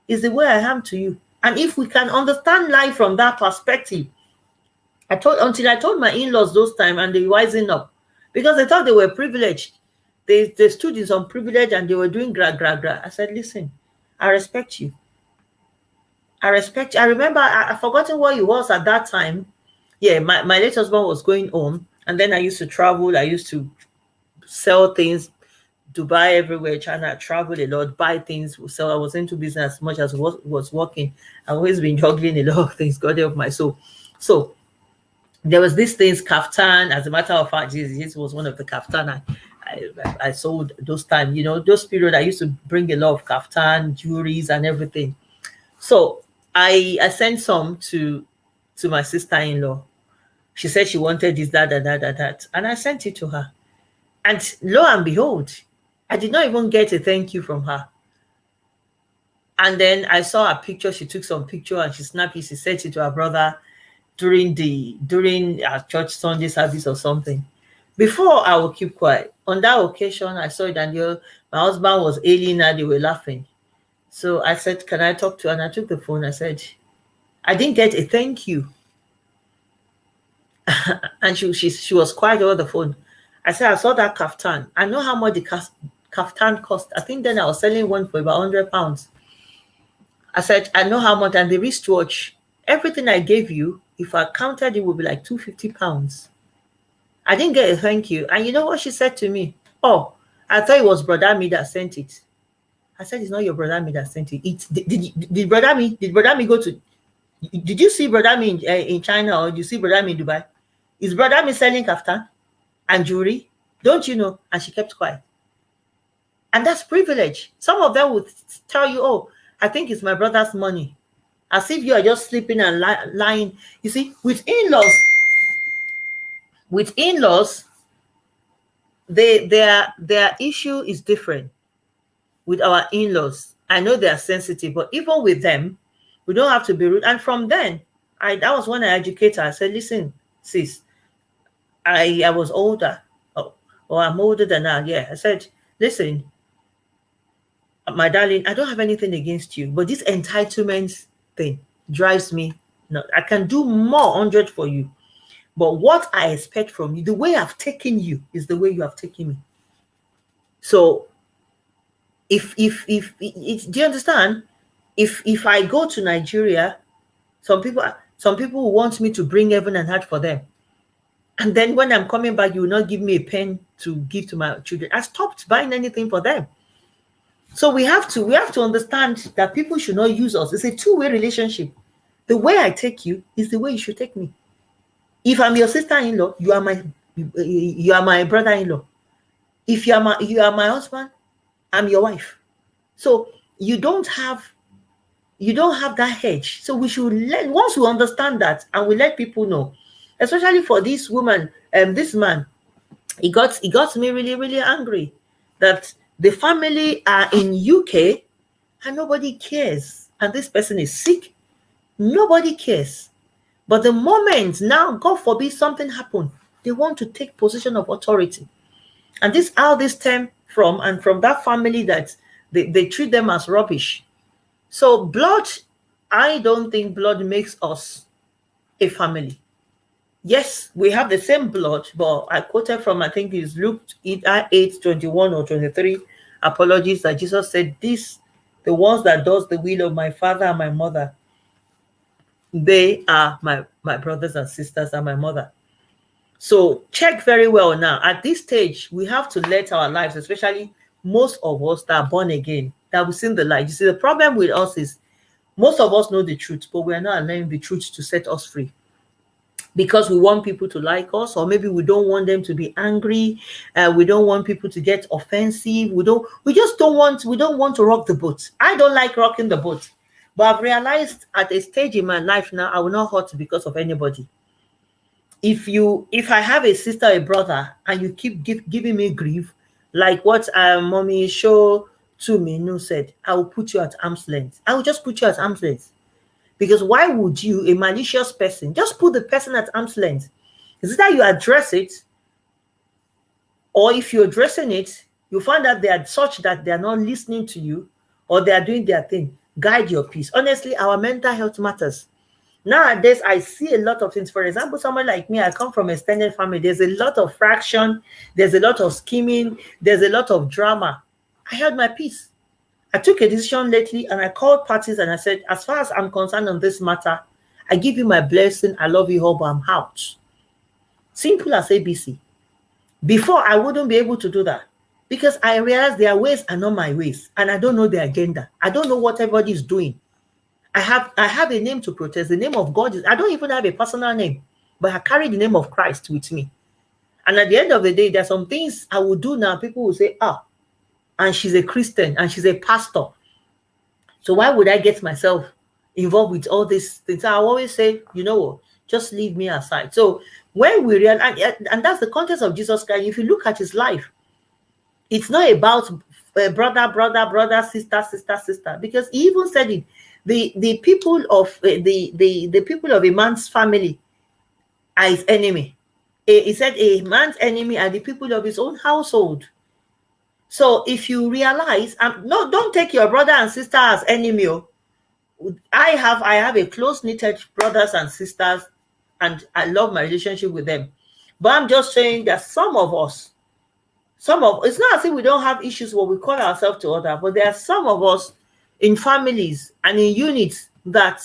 Speaker 1: is the way I am to you. And if we can understand life from that perspective, until I told my in-laws those time, and they wising up, because they thought they were privileged. They stood in some privilege and they were doing gra. I said, listen, I respect you. I respect you. I remember, I've forgotten what it was at that time. Yeah, my late husband was going home, and then I used to travel. I used to sell things, Dubai, everywhere, China, travel a lot, buy things. So I was into business as much as was working. I've always been juggling a lot of things, God help my soul. So there was this things, kaftan. As a matter of fact, this was one of the kaftan I sold those times. Those period I used to bring a lot of kaftan, jewelries and everything. So I sent some to my sister-in-law. She said she wanted this, that. And I sent it to her. And lo and behold, I did not even get a thank you from her. And then I saw a picture. She took some picture and she snapped it. She sent it to her brother during our church Sunday service or something. Before I would keep quiet. On that occasion, I saw it, and my husband was ailing and they were laughing. So I said, can I talk to her? And I took the phone. I said, I didn't get a thank you. And she was quiet over the phone. I said, I saw that kaftan. I know how much the kaftan cost. I think then I was selling one for about £100. I said, I know how much. And the wristwatch, everything I gave you, if I counted, it would be like £250. I didn't get a thank you. And you know what she said to me? Oh, I thought it was Brother Me that sent it. I said, it's not your brother me that sent it. Did brother me go to? Did you see brother me in China, or did you see brother me in Dubai? Is brother me selling kaftan and jewelry? Don't you know? And she kept quiet. And that's privilege. Some of them would tell you, oh, I think it's my brother's money. As if you are just sleeping and lying. You see, with in-laws, their issue is different. With our in-laws, I know they are sensitive, but even with them, we don't have to be rude. And from then, that was when I educated her. I said, listen, sis, I was older, or I'm older than her. Yeah, I said, listen, my darling, I don't have anything against you, but this entitlement thing drives me. No, I can do more 100 for you, but what I expect from you, the way I've taken you, is the way you have taken me. So, if do you understand? If I go to Nigeria, some people want me to bring heaven and earth for them, and then when I'm coming back, you will not give me a pen to give to my children. I stopped buying anything for them. So we have to understand that people should not use us. It's a two-way relationship. The way I take you is the way you should take me. If I'm your sister-in-law, you are my brother-in-law. If you are my husband, I'm your wife. So you don't have that hedge. So we should learn. Once we understand that, and we let people know, especially for this woman, this man, he got me really, really angry that the family are in UK and nobody cares. And this person is sick. Nobody cares. But the moment now, God forbid, something happened, they want to take position of authority. And this how this stem from, and from that family that they treat them as rubbish. So blood, I don't think blood makes us a family. Yes, we have the same blood, but I quoted from, I think it's Luke either 8:21 or 23. Apologies, that Jesus said, this, the ones that does the will of my Father and my mother, they are my brothers and sisters and my mother. So check very well now. At this stage, we have to let our lives, especially most of us that are born again, that we've seen the light. You see, the problem with us is most of us know the truth, but we are not allowing the truth to set us free. Because we want people to like us, or maybe we don't want them to be angry. We don't want people to get offensive. We don't want to rock the boat. I don't like rocking the boat. But I've realized at a stage in my life now, I will not hurt because of anybody. If I have a sister, a brother, and you keep giving me grief, like what Mommy Show to me no said, I will put you at arm's length. I will just put you at arm's length. Because why would you, a malicious person, just put the person at arm's length? Is it that you address it, or if you're addressing it, you find that they are such that they are not listening to you, or they are doing their thing? Guide your peace. Honestly, our mental health matters. Nowadays, I see a lot of things. For example, someone like me, I come from a extended family. There's a lot of fraction. There's a lot of scheming. There's a lot of drama. I held my peace. I took a decision lately, and I called parties and I said, as far as I'm concerned on this matter, I give you my blessing. I love you all, but I'm out. Simple as ABC. Before, I wouldn't be able to do that because I realized their ways are not my ways, and I don't know their agenda. I don't know what everybody is doing. I have a name to protest. The name of God I don't even have a personal name, but I carry the name of Christ with me. And at the end of the day, there are some things I will do now. People will say, and she's a Christian and she's a pastor. So why would I get myself involved with all these things? I always say, you know what, just leave me aside. So when we realize, and that's the context of Jesus Christ, if you look at his life, it's not about brother, sister, because he even said it. The people of the people of a man's family are his enemy. He said a man's enemy are the people of his own household. So if you realize, no, don't take your brother and sister as enemy. I have a close-knitted brothers and sisters, and I love my relationship with them. But I'm just saying that some of us, it's not as if we don't have issues where we call ourselves to other, but there are some of us in families and in units that,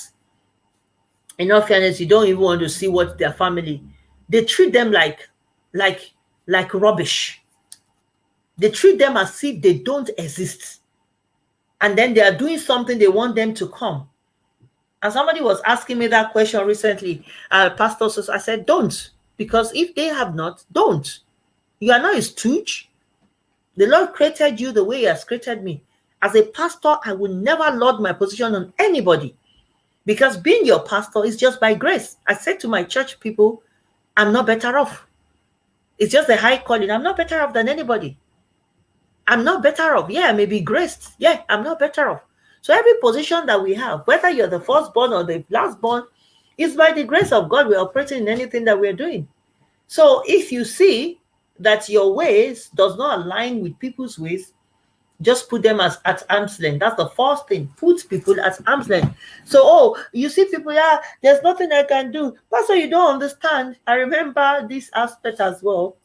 Speaker 1: in all fairness, you don't even want to see what their family, they treat them like rubbish. They treat them as if they don't exist. and then they are doing something they want them to come. And somebody was asking me that question recently, Pastor. So I said, don't, because if they have not, don't. You are not a stooge. The Lord created you the way He has created me. As a pastor, I will never lord my position on anybody, because being your pastor is just by grace. I said to my church people, I'm not better off. It's just a high calling. I'm not better off than anybody. I'm not better off. Yeah, I may be graced. Yeah, I'm not better off. So every position that we have, whether you're the firstborn or the lastborn, is by the grace of God we're operating in anything that we're doing. So if you see that your ways does not align with people's ways, just put them at arm's length. That's the first thing. Put people at arm's length. So, you see people, there's nothing I can do. Pastor, you don't understand. I remember this aspect as well.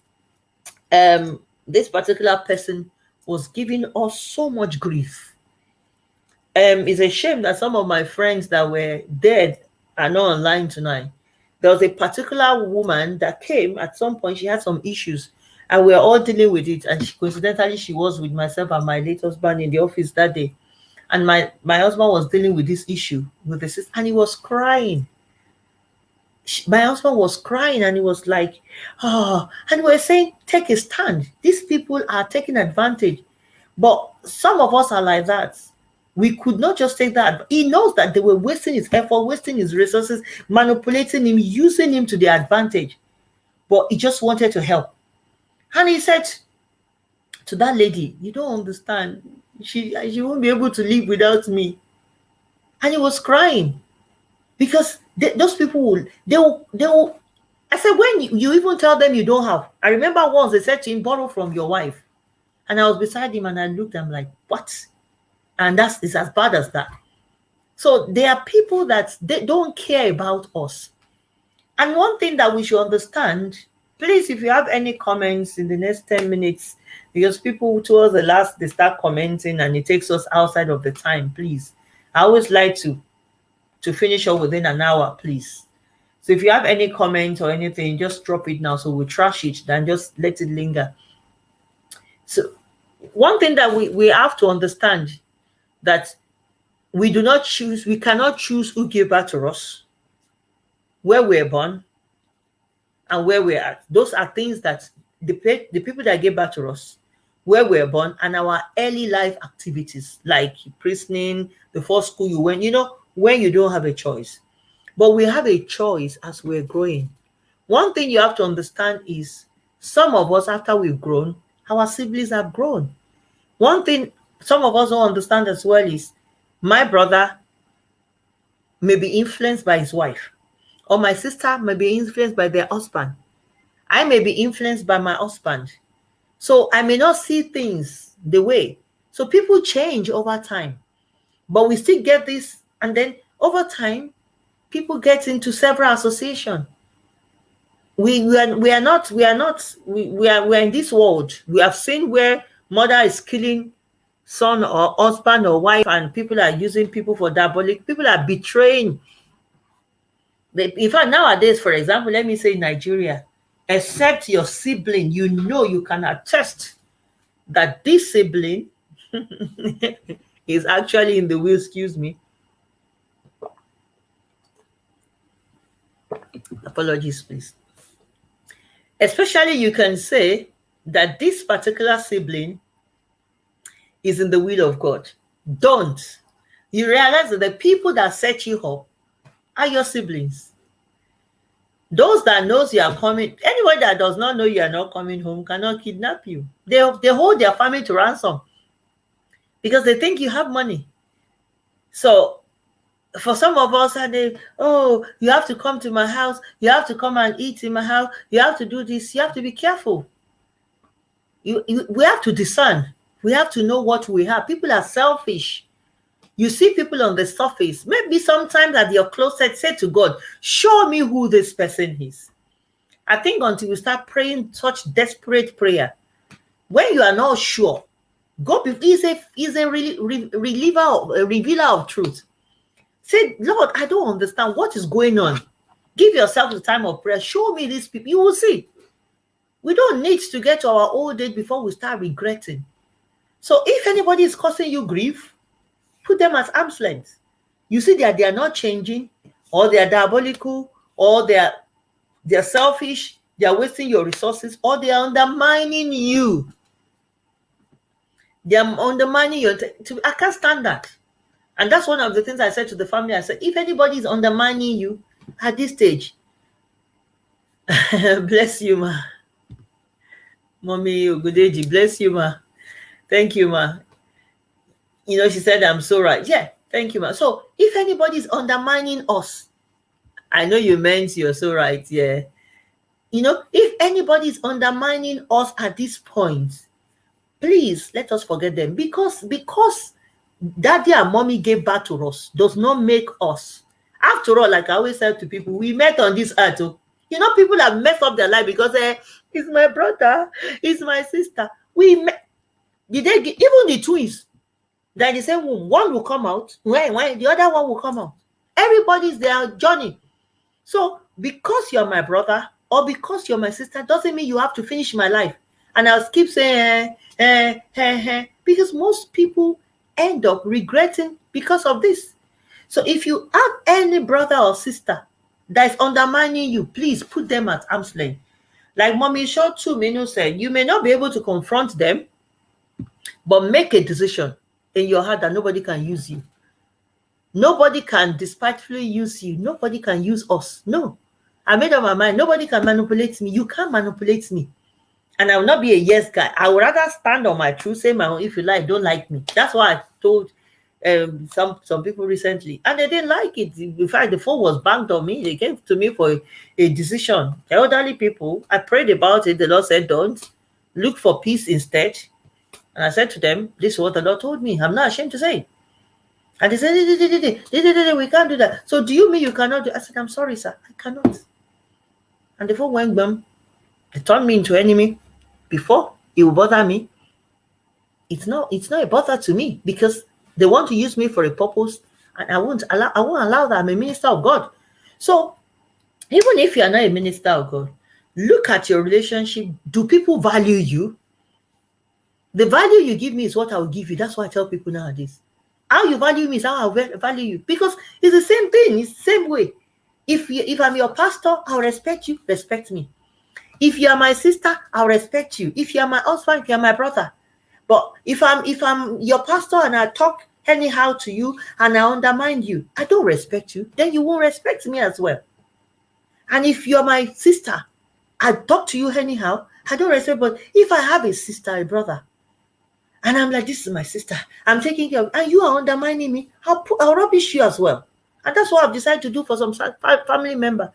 Speaker 1: This particular person was giving us so much grief. It's a shame that some of my friends that were dead are not online tonight. There was a particular woman that came at some point. She had some issues, and we were all dealing with it. And coincidentally, she was with myself and my late husband in the office that day. And my husband was dealing with this issue with the sister, and he was crying. My husband was crying, and he was like, and we're saying, take a stand. These people are taking advantage. But some of us are like that. We could not just take that. He knows that they were wasting his effort, wasting his resources, manipulating him, using him to their advantage. But he just wanted to help. And he said to that lady, you don't understand. She won't be able to live without me. And he was crying. Because those people they will. I said, when you even tell them you don't have. I remember once they said to him, borrow from your wife. And I was beside him and I looked at him like, what? And it's as bad as that. So there are people that they don't care about us. And one thing that we should understand, please, if you have any comments in the next 10 minutes, because people towards the last, they start commenting and it takes us outside of the time, please. I always like to finish up within an hour, please. So if you have any comment or anything, just drop it now so we'll trash it, then just let it linger. So one thing that we have to understand, that we cannot choose who gave birth to us, where we're born, and where we're at. Those are things that the people that gave birth to us, where we're born, and our early life activities, like christening, the first school you went, when you don't have a choice. But we have a choice as we're growing. One thing you have to understand is, some of us, after we've grown, our siblings have grown. One thing some of us don't understand as well is, my brother may be influenced by his wife, or my sister may be influenced by their husband. I may be influenced by my husband. So I may not see things the way. So people change over time. But we still get this, and then over time, people get into several associations. We are in this world. We have seen where mother is killing son or husband or wife, and people are using people for diabolic. People are betraying. In fact, nowadays, for example, let me say Nigeria, except your sibling, you can attest that this sibling is actually in the will. Excuse me. Apologies, please. Especially, you can say that this particular sibling is in the will of God. Don't. You realize that the people that set you up are your siblings. Those that knows you are coming, anyone that does not know you are not coming home cannot kidnap you. They hold their family to ransom because they think you have money. So for some of us, you have to come to my house, you have to come and eat in my house, you have to do this, you have to be careful. We have to discern. We have to know what we have. People are selfish. You see people on the surface. Maybe sometimes at your closet, say to God, show me who this person is. I think until you start praying such desperate prayer, when you are not sure, God is a revealer of truth. Say, Lord, I don't understand what is going on. Give yourself the time of prayer. Show me these people. You will see. We don't need to get to our old age before we start regretting. So if anybody is causing you grief, Put them at arm's length. You see that they are not changing, or they are diabolical, or they're selfish, they are wasting your resources, or they are undermining you. They are undermining your. I can't stand that. And that's one of the things I said to the family. I said, if anybody is undermining you at this stage, bless you, ma. Mommy Ogudeji, bless you, ma. Thank you, ma. You know, she said, I'm so right. Yeah, thank you, ma. So if anybody is undermining us, I know you meant you're so right. Yeah. You know, if anybody is undermining us at this point, please let us forget them, because daddy and mommy gave birth to us does not make us. After all, like I always said to people, we met on this earth. You know, people have messed up their life because it's my brother, it's my sister. We met. Did they get, even the twins that they say one will come out, when the other one will come out. Everybody's their journey. So because you're my brother or because you're my sister doesn't mean you have to finish my life. And I'll keep saying because most people end up regretting because of this. So if you have any brother or sister that is undermining you, please put them at arm's length. Like Mommy Shotu Minu said, you may not be able to confront them, but make a decision in your heart that nobody can use you. Nobody can despitefully use you. Nobody can use us. No. I made up my mind. Nobody can manipulate me. You can't manipulate me. And I will not be a yes guy. I would rather stand on my truth, say my own, if you like, don't like me. That's why I told some people recently. And they didn't like it. In fact, the phone was banged on me. They came to me for a decision. Elderly people, I prayed about it. The Lord said, don't. Look for peace instead. And I said to them, this is what the Lord told me. I'm not ashamed to say it. And they said, we can't do that. So do you mean you cannot do it? I said, I'm sorry, sir. I cannot. And the phone went bam. They turned me into enemy. Before it will bother me, it's not a bother to me, because they want to use me for a purpose, and I won't allow that. I'm a minister of God. So even if you are not a minister of God, look at your relationship. Do people value you? The value you give me is what I will give you. That's why I tell people nowadays. How you value me is how I value you, because it's the same thing. It's the same way. If I'm your pastor, I'll respect you. Respect me. If you are my sister, I'll respect you. If you are my husband, if you are my brother. But if I'm your pastor and I talk anyhow to you and I undermine you, I don't respect you, then you won't respect me as well. And if you're my sister, I talk to you anyhow, I don't respect. But if I have a sister, a brother, and I'm like, this is my sister, I'm taking care of, and you are undermining me, I'll rubbish you as well. And that's what I've decided to do for some family member.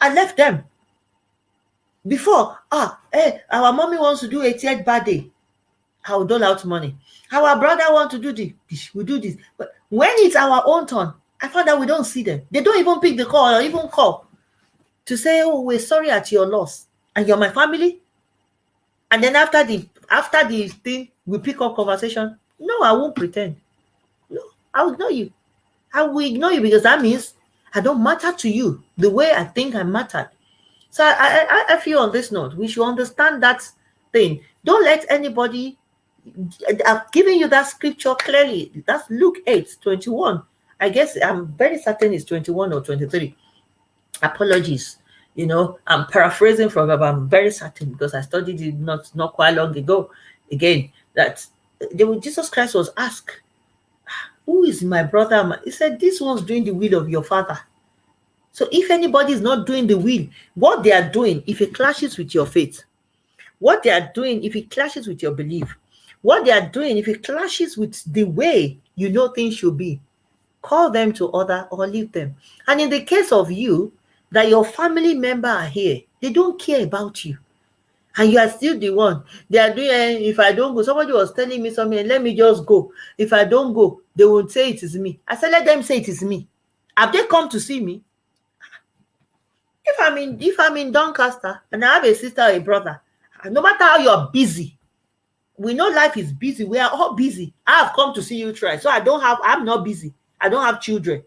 Speaker 1: I left them. Before, our mommy wants to do a 80th birthday, I will dole out money. Our brother wants to do this, we do this. But when it's our own turn, I found out we don't see them. They don't even pick the call or even call to say, oh, we're sorry at your loss. And you're my family? And then after the thing, we pick up conversation. No, I won't pretend. No, I will ignore you. I will ignore you, because that means I don't matter to you the way I think I mattered. So I feel on this note, we should understand that thing. Don't let anybody. I've given you that scripture clearly. That's Luke 8:21. I guess I'm very certain it's 21 or 23. Apologies. You know, I'm paraphrasing from it, but I'm very certain because I studied it not quite long ago. Again, that Jesus Christ was asked, who is my brother? He said, this one's doing the will of your father. So if anybody is not doing the will, what they are doing, if it clashes with your faith, what they are doing, if it clashes with your belief, what they are doing, if it clashes with the way you know things should be, call them to order or leave them. And in the case of you, that your family member are here, they don't care about you. And you are still the one. They are doing, if I don't go, somebody was telling me something, let me just go. If I don't go, they won't say it is me. I said, let them say it is me. Have they come to see me? If I'm in Doncaster and I have a sister or a brother, no matter how you're busy, we know life is busy. We are all busy. I have come to see you try. So I'm not busy. I don't have children.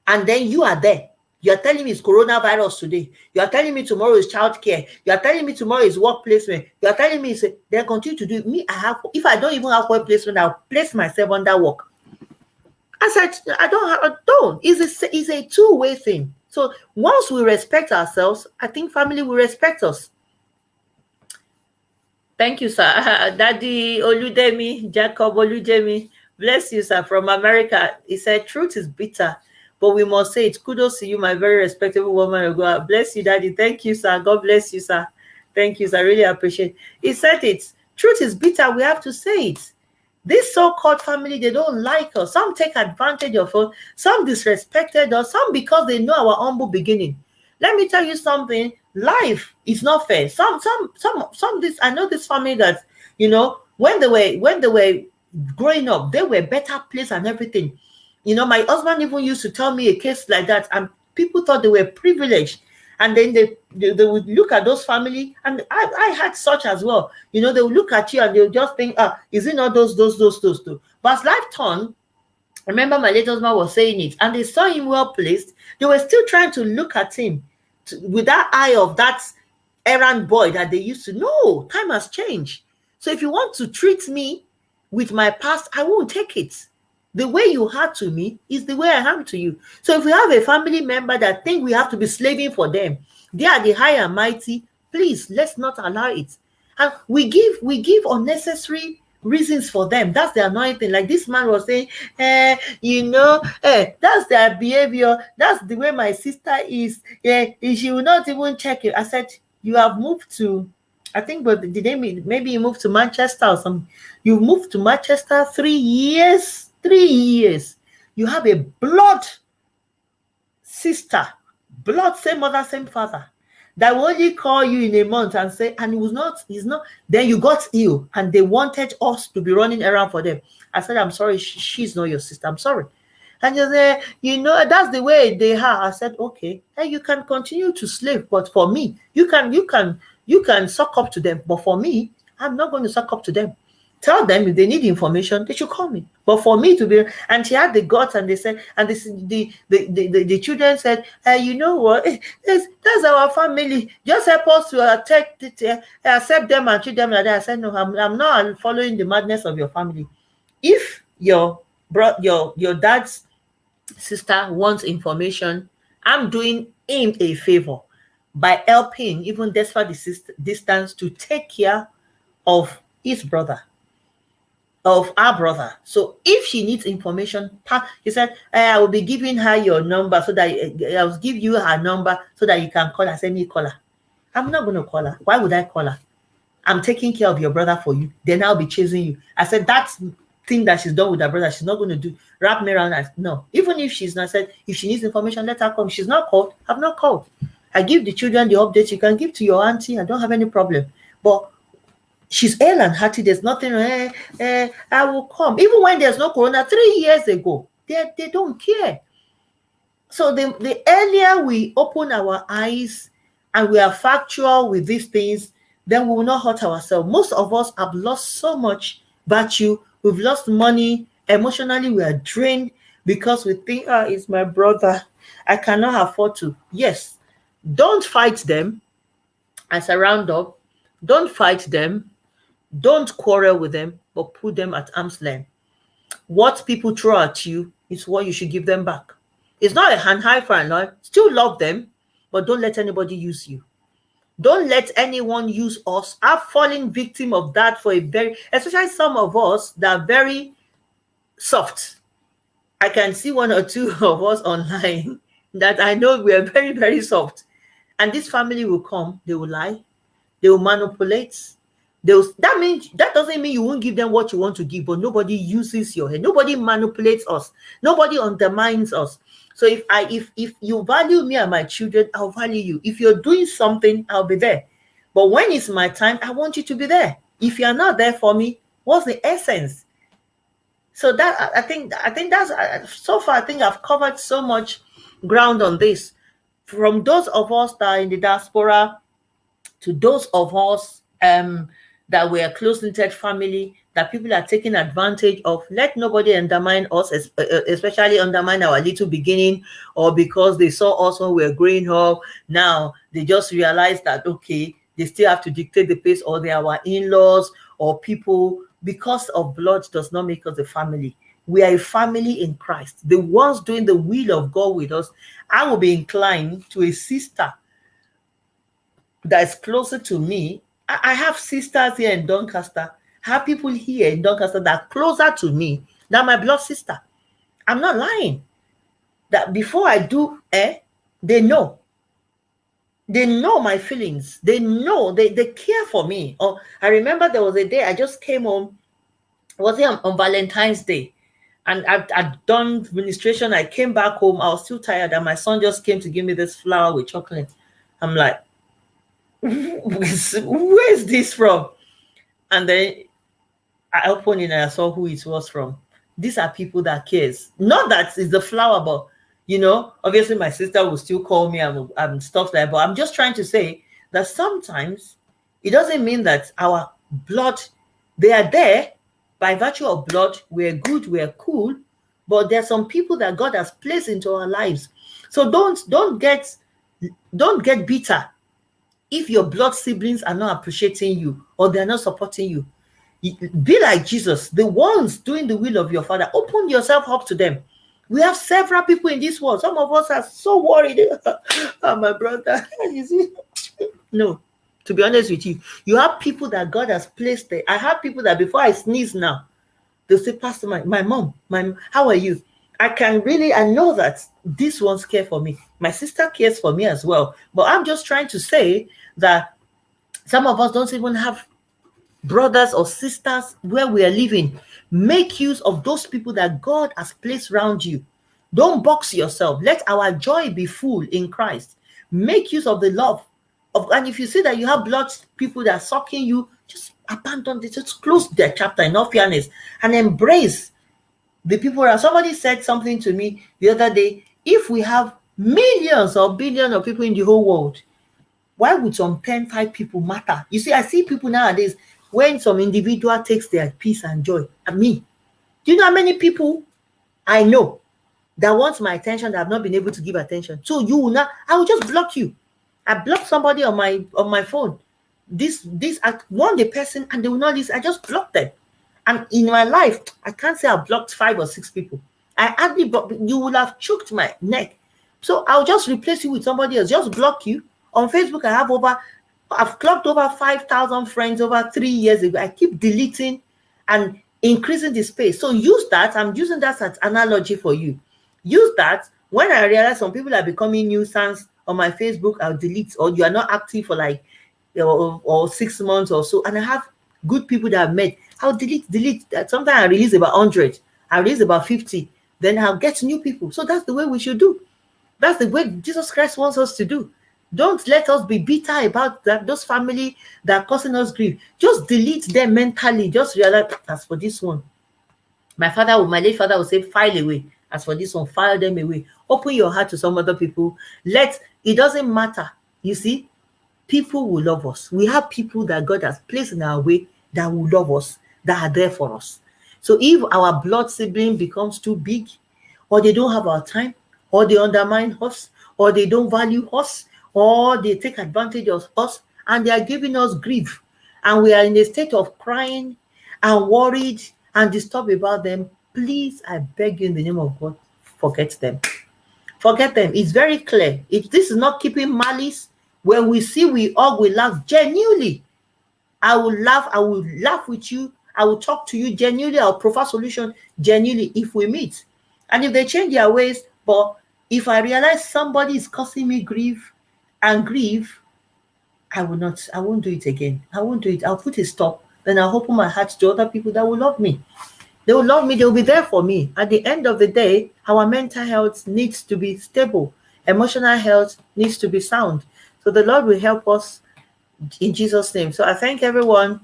Speaker 1: And then you are there. You are telling me it's coronavirus today. You are telling me tomorrow is childcare. You are telling me tomorrow is work placement. You are telling me they continue to do it. Me, if I don't even have work placement, I'll place myself under work. I said, don't. It's a two-way thing. So once we respect ourselves, I think family will respect us. Thank you, sir. Daddy Oludemi, Jacob Oludemi. Bless you, sir, from America. He said, truth is bitter, but we must say it. Kudos to you, my very respectable woman of God. Bless you, Daddy. Thank you, sir. God bless you, sir. Thank you, sir. I really appreciate it. He said it. Truth is bitter. We have to say it. This so-called family, they don't like us. Some take advantage of us. Some disrespected us. Some because they know our humble beginning. Let me tell you something. Life is not fair. Some this, I know this family that, when they were growing up, they were better placed and everything. My husband even used to tell me a case like that, and people thought they were privileged. And then they would look at those family, and I had such as well. They would look at you and they would just think, is it not those two? But as life turned, I remember my late husband was saying it, and they saw him well placed. They were still trying to look at him with that eye of that errand boy that they used to. No, time has changed. So if you want to treat me with my past, I won't take it. The way you are to me is the way I am to you. So if we have a family member that think we have to be slaving for them, they are the high and mighty, please, let's not allow it. And we give unnecessary reasons for them. That's the annoying thing. Like this man was saying, that's their behavior. That's the way my sister is. She will not even check it. I said, you have moved to, I think, but maybe you moved to Manchester or something. You moved to Manchester 3 years. 3 years. You have a blood sister, blood, same mother, same father, that will only call you in a month and say, and he's not. Then you got ill and they wanted us to be running around for them. I said, I'm sorry, she's not your sister. I'm sorry. And you say, that's the way they are. I said, okay, hey, you can continue to slave, but for me, you can suck up to them. But for me, I'm not going to suck up to them. Tell them if they need information, they should call me. But for me to be, and she had the guts, and they said, and this, the children said, you know what? That's our family. Just help us to accept them and treat them like that. I said, no, I'm not following the madness of your family. If your dad's sister wants information, I'm doing him a favor by helping, even despite the distance, to take care of his brother, of our brother. So if she needs information, he said, I will be giving her your number so that I will give you her number so that you can call her. Send me call her. I'm not going to call her. Why would I call her? I'm taking care of your brother for you. Then I'll be chasing you. I said, that's thing that she's done with her brother, she's not going to do. Wrap me around. No. Even if she's not said, if she needs information, let her come. She's not called. I've not called. I give the children the updates. You can give to your auntie. I don't have any problem. But she's ill and hearty. There's nothing. I will come. Even when there's no corona, 3 years ago, they don't care. So the earlier we open our eyes and we are factual with these things, then we will not hurt ourselves. Most of us have lost so much virtue. We've lost money. Emotionally, we are drained because we think, it's my brother. I cannot afford to. Yes. Don't fight them as a roundup. Don't fight them. Don't quarrel with them, but put them at arm's length. What people throw at you is what you should give them back. It's not a hand high for and love. Still love them, but don't let anybody use you. Don't let anyone use us. I've fallen victim of that for especially some of us that are very soft. I can see 1 or 2 of us online that I know we are very, very soft. And this family will come, they will lie, they will manipulate. That doesn't mean you won't give them what you want to give, but nobody uses your head. Nobody manipulates us. Nobody undermines us. So if you value me and my children, I'll value you. If you're doing something, I'll be there. But when it's my time, I want you to be there. If you're not there for me, what's the essence? So that I think that's so far. I think I've covered so much ground on this. From those of us that are in the diaspora to those of us that we're a close-knit family that people are taking advantage of. Let nobody undermine us, especially undermine our little beginning, or because they saw us when we were growing up. Now they just realize that, okay, they still have to dictate the pace, or they are our in-laws or people. Because of blood does not make us a family. we are a family in Christ. The ones doing the will of God with us, I will be inclined to a sister that is closer to me. I have sisters here in Doncaster. I have people here in Doncaster that are closer to me than my blood sister. I'm not lying. That before I do, they know. They know my feelings. They know, they care for me. Or I remember there was a day I just came home. Was it on Valentine's Day? And I'd done ministration. I came back home. I was too tired, and my son just came to give me this flower with chocolate. I'm like, where's this from? And then I opened it and I saw who it was from. These are people that cares. Not that it's the flower, but obviously my sister will still call me and stuff like that. But I'm just trying to say that sometimes it doesn't mean that our blood, they are there by virtue of blood. We're good, we're cool, but there are some people that God has placed into our lives. So don't get bitter if your blood siblings are not appreciating you or they're not supporting you. Be like Jesus, the ones doing the will of your Father. Open yourself up to them. We have several people in this world. Some of us are so worried. Oh, my brother, you see? No, to be honest with you, you have people that God has placed there. I have people that before I sneeze now, they'll say, Pastor, my mom, how are you? I know that these ones care for me. My sister cares for me as well. But I'm just trying to say that some of us don't even have brothers or sisters where we are living. Make use of those people that God has placed around you. Don't box yourself. Let our joy be full in Christ. Make use of the love and if you see that you have blood people that are sucking you, just abandon it. Just close their chapter in all fairness and embrace the people around. Somebody said something to me the other day. If we have millions or billions of people in the whole world, why would some 5 people matter? You see, I see people nowadays, when some individual takes their peace and joy, and me, do you know how many people I know that want my attention that have not been able to give attention? So I will just block you. I block somebody on my phone. I want the person and they will not listen. I just block them. And in my life, I can't say I've blocked 5 or 6 people. I hardly block. You will have choked my neck. So I'll just replace you with somebody else. Just block you. On Facebook, I've clocked over 5,000 friends over 3 years ago. I keep deleting and increasing the space. So use that. I'm using that as analogy for you. Use that. When I realize some people are becoming nuisance on my Facebook, I'll delete, or you are not active for like or 6 months or so, and I have good people that I've met, I'll delete. Sometimes I release about 100, I release about 50, then I'll get new people. So that's the way we should do. That's the way Jesus Christ wants us to do. Don't let us be bitter about those family that are causing us grief. Just delete them mentally. Just realize, as for this one, my late father would say, file away. As for this one, file them away. Open your heart to some other people. It doesn't matter. You see, people will love us. We have people that God has placed in our way that will love us, that are there for us. So if our blood sibling becomes too big, or they don't have our time, or they undermine us, or they don't value us, or they take advantage of us, and they are giving us grief, and we are in a state of crying and worried and disturbed about them, please, I beg you in the name of God, forget them. Forget them. It's very clear. If this is not keeping malice, when we see, we all will laugh genuinely. I will laugh with you. I will talk to you genuinely. I'll provide solution genuinely if we meet. And if they change their ways, but if I realize somebody is causing me grief, I won't do it again. I won't do it. I'll put a stop. Then I'll open my heart to other people that will love me. They will love me. They will be there for me. At the end of the day, our mental health needs to be stable. Emotional health needs to be sound. So the Lord will help us in Jesus' name. So I thank everyone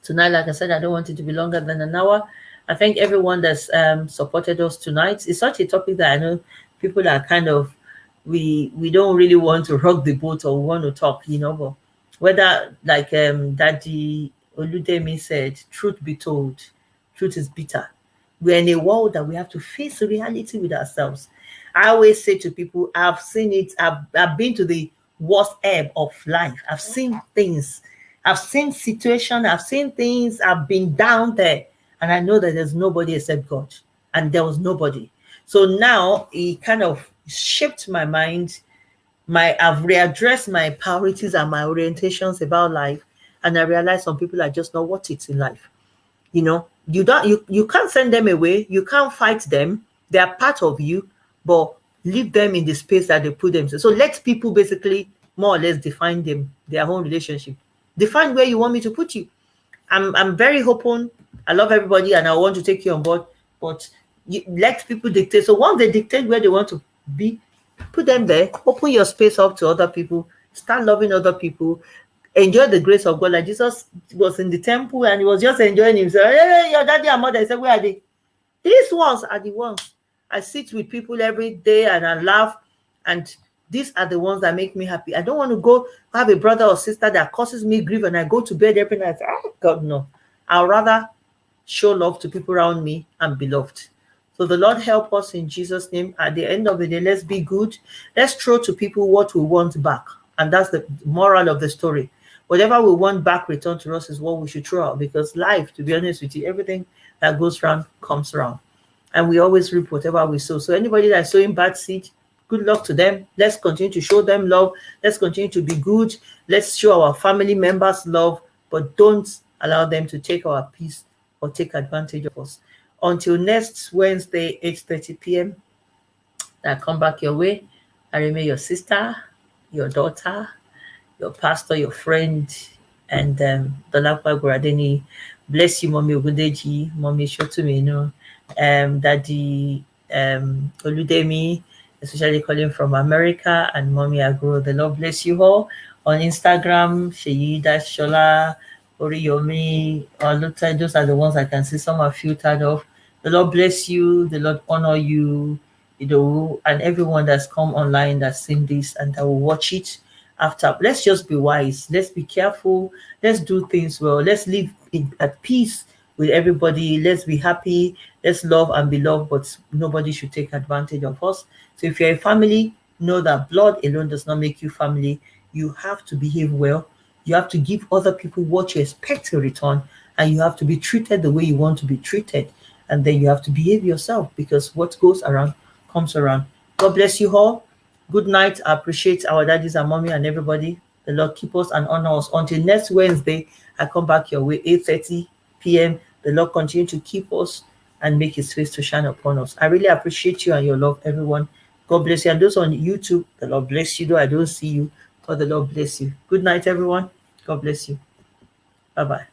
Speaker 1: tonight. Like I said, I don't want it to be longer than an hour. I thank everyone that's supported us tonight. It's such a topic that I know people are kind of, we don't really want to rock the boat or want to talk, but whether like Daddy Oludemi said, truth be told, truth is bitter. We're in a world that we have to face reality with ourselves. I always say to people, I've seen it. I've been to the worst ebb of life. I've seen things. I've seen situations. I've seen things. I've been down there. And I know that there's nobody except God. and there was nobody. So now it kind of shaped my mind. I've readdressed my priorities and my orientations about life, and I realized some people are just not what it's in life. You can't send them away, you can't fight them, they are part of you, but leave them in the space that they put themselves. So let people basically more or less define their own relationship. Define where you want me to put you. I'm very open. I love everybody and I want to take you on board, but let people dictate. So once they dictate where they want to be, put them there. Open your space up to other people. Start loving other people. Enjoy the grace of God. Like Jesus was in the temple and he was just enjoying himself. Hey, your daddy and mother. I said, where are they? These ones are the ones. I sit with people every day and I laugh, and these are the ones that make me happy. I don't want to go have a brother or sister that causes me grief and I go to bed every night. Oh God, no. I'll rather show love to people around me and be loved. So the Lord help us in Jesus' name. At the end of the day, let's be good. Let's throw to people what we want back. And that's the moral of the story. Whatever we want back returned to us is what we should throw out, because life, to be honest with you, everything that goes around comes around. And we always reap whatever we sow. So anybody that's sowing bad seed, good luck to them. Let's continue to show them love. Let's continue to be good. Let's show our family members love, but don't allow them to take our peace or take advantage of us. Until next Wednesday, 8:30 p.m., I come back your way. I remain your sister, your daughter, your pastor, your friend, and Dolakwa Guradeni. Bless you, Mommy Ogundeji, Mommy Shotumino, Daddy Oludemi, especially calling from America, and Mommy Agro. The Lord bless you all. On Instagram, Sheyi Shola, Oriyomi, Oluta, those are the ones I can see some are filtered off. The Lord bless you, the Lord honor you, and everyone that's come online that's seen this and that will watch it after. Let's just be wise. Let's be careful. Let's do things well. Let's live at peace with everybody. Let's be happy. Let's love and be loved, but nobody should take advantage of us. So if you're a family, know that blood alone does not make you family. You have to behave well. You have to give other people what you expect in return, and you have to be treated the way you want to be treated. And then you have to behave yourself, because what goes around comes around. God bless you all. Good night. I appreciate our daddies and mommy and everybody. The Lord keep us and honor us. Until next Wednesday, I come back your way, 8:30 p.m. The Lord continue to keep us and make his face to shine upon us. I really appreciate you and your love, everyone. God bless you. And those on YouTube, the Lord bless you. Though I don't see you, but the Lord bless you. Good night, everyone. God bless you. Bye-bye.